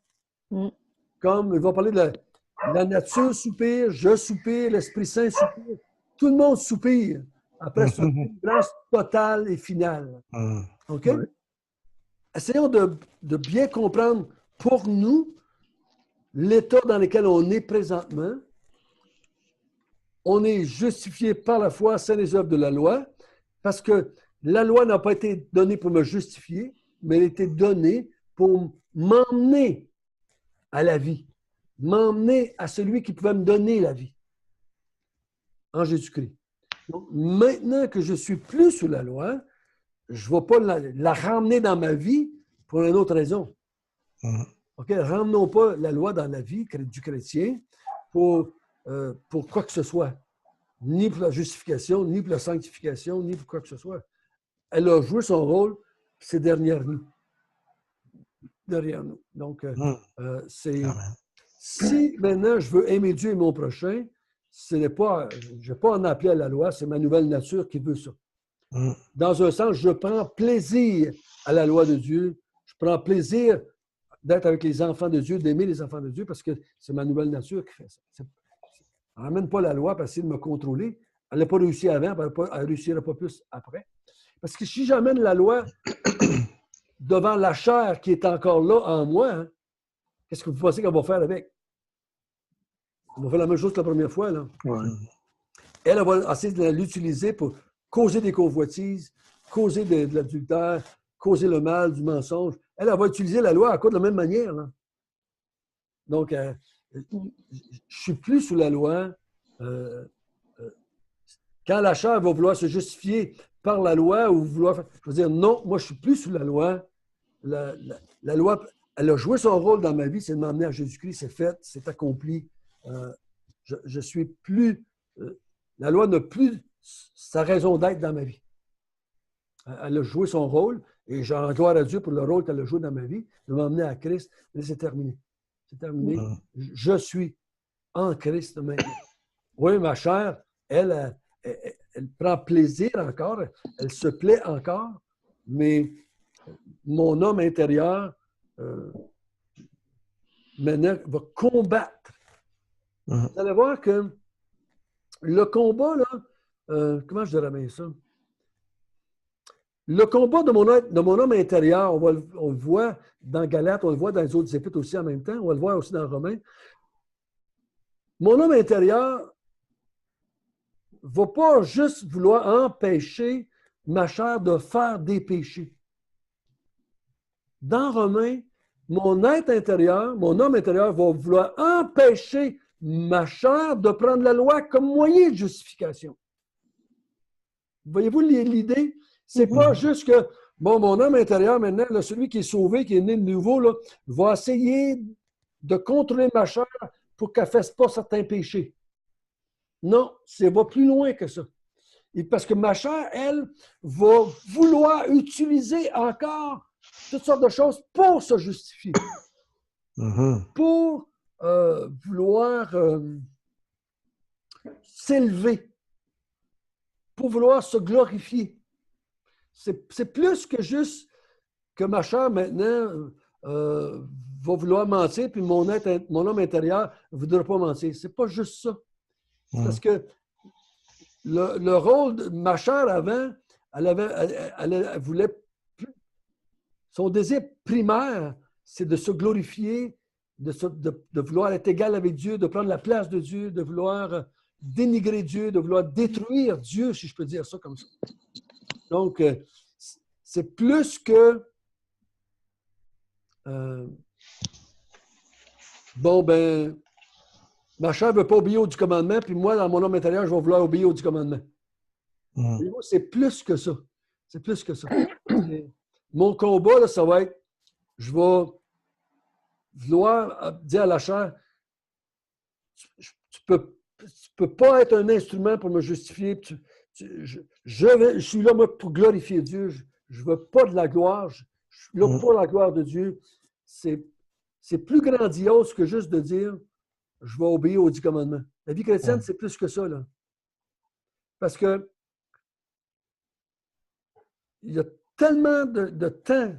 Comme il va parler de la nature soupire, je soupire, l'Esprit Saint soupire. Tout le monde soupire après cette délivrance totale et finale. OK? Oui. Essayons de bien comprendre pour nous l'état dans lequel on est présentement. On est justifié par la foi sans les œuvres de la loi, parce que la loi n'a pas été donnée pour me justifier, mais elle a été donnée pour m'emmener à la vie, m'emmener à celui qui pouvait me donner la vie, en Jésus-Christ. Donc, maintenant que je ne suis plus sous la loi, je ne vais pas la ramener dans ma vie pour une autre raison. OK? Ramenons pas la loi dans la vie du chrétien pour quoi que ce soit. Ni pour la justification, ni pour la sanctification, ni pour quoi que ce soit. Elle a joué son rôle, c'est derrière nous. Derrière nous. Donc, c'est... Si maintenant je veux aimer Dieu et mon prochain, je n'ai pas à en appeler à la loi, c'est ma nouvelle nature qui veut ça. Dans un sens, je prends plaisir à la loi de Dieu. Je prends plaisir d'être avec les enfants de Dieu, d'aimer les enfants de Dieu, parce que c'est ma nouvelle nature qui fait ça. Elle ne ramène pas la loi pour essayer de me contrôler. Elle n'a pas réussi avant, elle ne réussira pas plus après. Parce que si j'amène la loi devant la chair qui est encore là en moi, hein, qu'est-ce que vous pensez qu'elle va faire avec? Elle va faire la même chose que la première fois. Là. Ouais. Elle va essayer de l'utiliser pour causer des convoitises, causer de l'adultère, causer le mal, du mensonge. Elle va utiliser la loi à cause de la même manière. Là. Donc, je ne suis plus sous la loi. Quand la chair va vouloir se justifier par la loi ou vouloir... Je veux dire, non, moi, je ne suis plus sous la loi. La loi, elle a joué son rôle dans ma vie, c'est de m'emmener à Jésus-Christ, c'est fait, c'est accompli. Je suis plus... la loi n'a plus sa raison d'être dans ma vie. Elle a joué son rôle et j'en gloire à Dieu pour le rôle qu'elle a joué dans ma vie, de m'emmener à Christ. Mais c'est terminé. C'est terminé. Je suis en Christ maintenant. Oui, ma chair, elle prend plaisir encore, elle se plaît encore, mais mon homme intérieur maintenant va combattre. Vous allez voir que le combat, là, comment je dirais bien ça? Le combat de mon homme intérieur, on le voit dans Galates, on le voit dans les autres épîtres aussi en même temps, on va le voir aussi dans Romains. Mon homme intérieur ne va pas juste vouloir empêcher ma chair de faire des péchés. Dans Romains, mon être intérieur, mon homme intérieur va vouloir empêcher ma chair de prendre la loi comme moyen de justification. Voyez-vous l'idée? C'est pas juste que, bon, mon homme intérieur, maintenant, là, celui qui est sauvé, qui est né de nouveau, là, va essayer de contrôler ma chair pour qu'elle ne fasse pas certains péchés. Non, ça va plus loin que ça. Et parce que ma chair, elle, va vouloir utiliser encore toutes sortes de choses pour se justifier. Pour vouloir s'élever, pour vouloir se glorifier. C'est plus que juste que ma chair maintenant va vouloir mentir, puis mon homme intérieur ne voudra pas mentir. C'est pas juste ça. Parce que le rôle de ma chair avant, elle voulait plus. Son désir primaire, c'est de se glorifier, de vouloir être égal avec Dieu, de prendre la place de Dieu, de vouloir dénigrer Dieu, de vouloir détruire Dieu, si je peux dire ça comme ça. Donc, c'est plus que ma chair ne veut pas obéir au 10 commandements, puis moi, dans mon homme intérieur, je vais vouloir obéir au 10 commandements. C'est plus que ça. C'est plus que ça. Mon combat, là, ça va être, je vais vouloir dire à la chair, tu peux pas être un instrument pour me justifier. Je suis là, moi, pour glorifier Dieu. Je ne veux pas de la gloire. Je suis là pour la gloire de Dieu. C'est plus grandiose que juste de dire, je vais obéir aux 10 commandements. La vie chrétienne, c'est plus que ça, là. Parce que il y a tellement de temps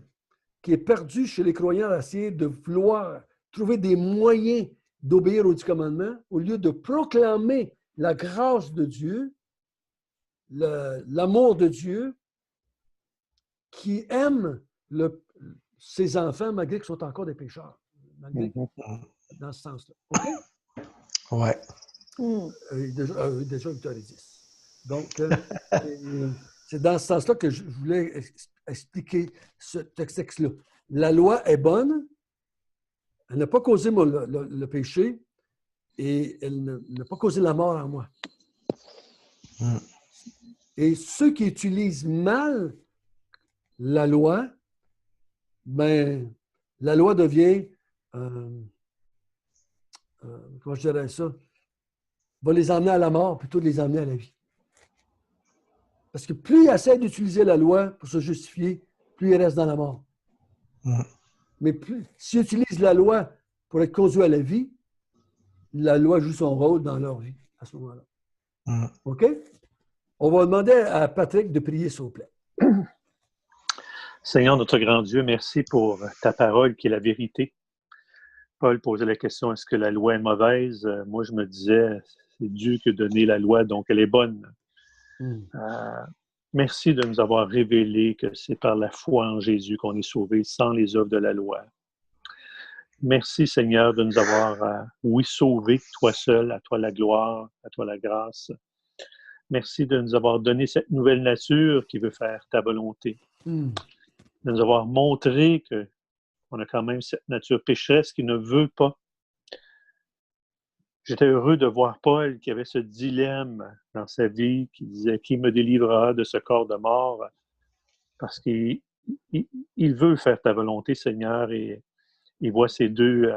qui est perdu chez les croyants à essayer de vouloir trouver des moyens d'obéir aux 10 commandements au lieu de proclamer la grâce de Dieu, l'amour de Dieu, qui aime ses enfants malgré qu'ils sont encore des pécheurs. Dans ce sens-là. OK? Ouais. Déjà 8h10. Donc, c'est dans ce sens-là que je voulais expliquer ce texte-là. La loi est bonne, elle n'a pas causé le péché et elle n'a pas causé la mort en moi. Et ceux qui utilisent mal la loi, ben, la loi devient, comment je dirais ça, va les emmener à la mort plutôt que de les emmener à la vie. Parce que plus ils essaient d'utiliser la loi pour se justifier, plus ils restent dans la mort. Mais s'ils utilisent la loi pour être conduits à la vie, la loi joue son rôle dans leur vie à ce moment-là. OK? On va demander à Patrick de prier, s'il vous plaît. Seigneur, notre grand Dieu, merci pour ta parole qui est la vérité. Paul posait la question, est-ce que la loi est mauvaise? Moi, je me disais, c'est Dieu qui a donné la loi, donc elle est bonne. Merci de nous avoir révélé que c'est par la foi en Jésus qu'on est sauvé sans les œuvres de la loi. Merci, Seigneur, de nous avoir, sauvés, toi seul, à toi la gloire, à toi la grâce. Merci de nous avoir donné cette nouvelle nature qui veut faire ta volonté. De nous avoir montré qu'on a quand même cette nature pécheresse qui ne veut pas. J'étais heureux de voir Paul qui avait ce dilemme dans sa vie, qui disait « Qui me délivrera de ce corps de mort? » Parce qu'il veut faire ta volonté, Seigneur, et il voit ces deux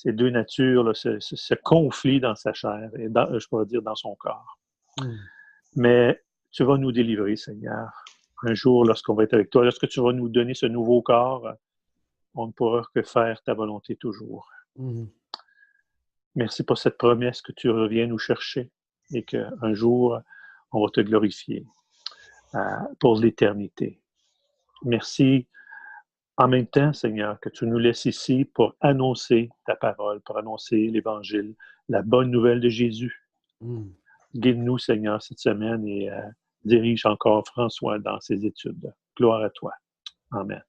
natures, là, ce conflit dans sa chair, et je pourrais dire dans son corps. Mais tu vas nous délivrer, Seigneur. Un jour, lorsqu'on va être avec toi, lorsque tu vas nous donner ce nouveau corps, on ne pourra que faire ta volonté toujours. Merci pour cette promesse que tu reviens nous chercher et qu'un jour, on va te glorifier pour l'éternité. Merci en même temps, Seigneur, que tu nous laisses ici pour annoncer ta parole, pour annoncer l'Évangile, la bonne nouvelle de Jésus. Guide-nous, Seigneur, cette semaine et dirige encore François dans ses études. Gloire à toi. Amen.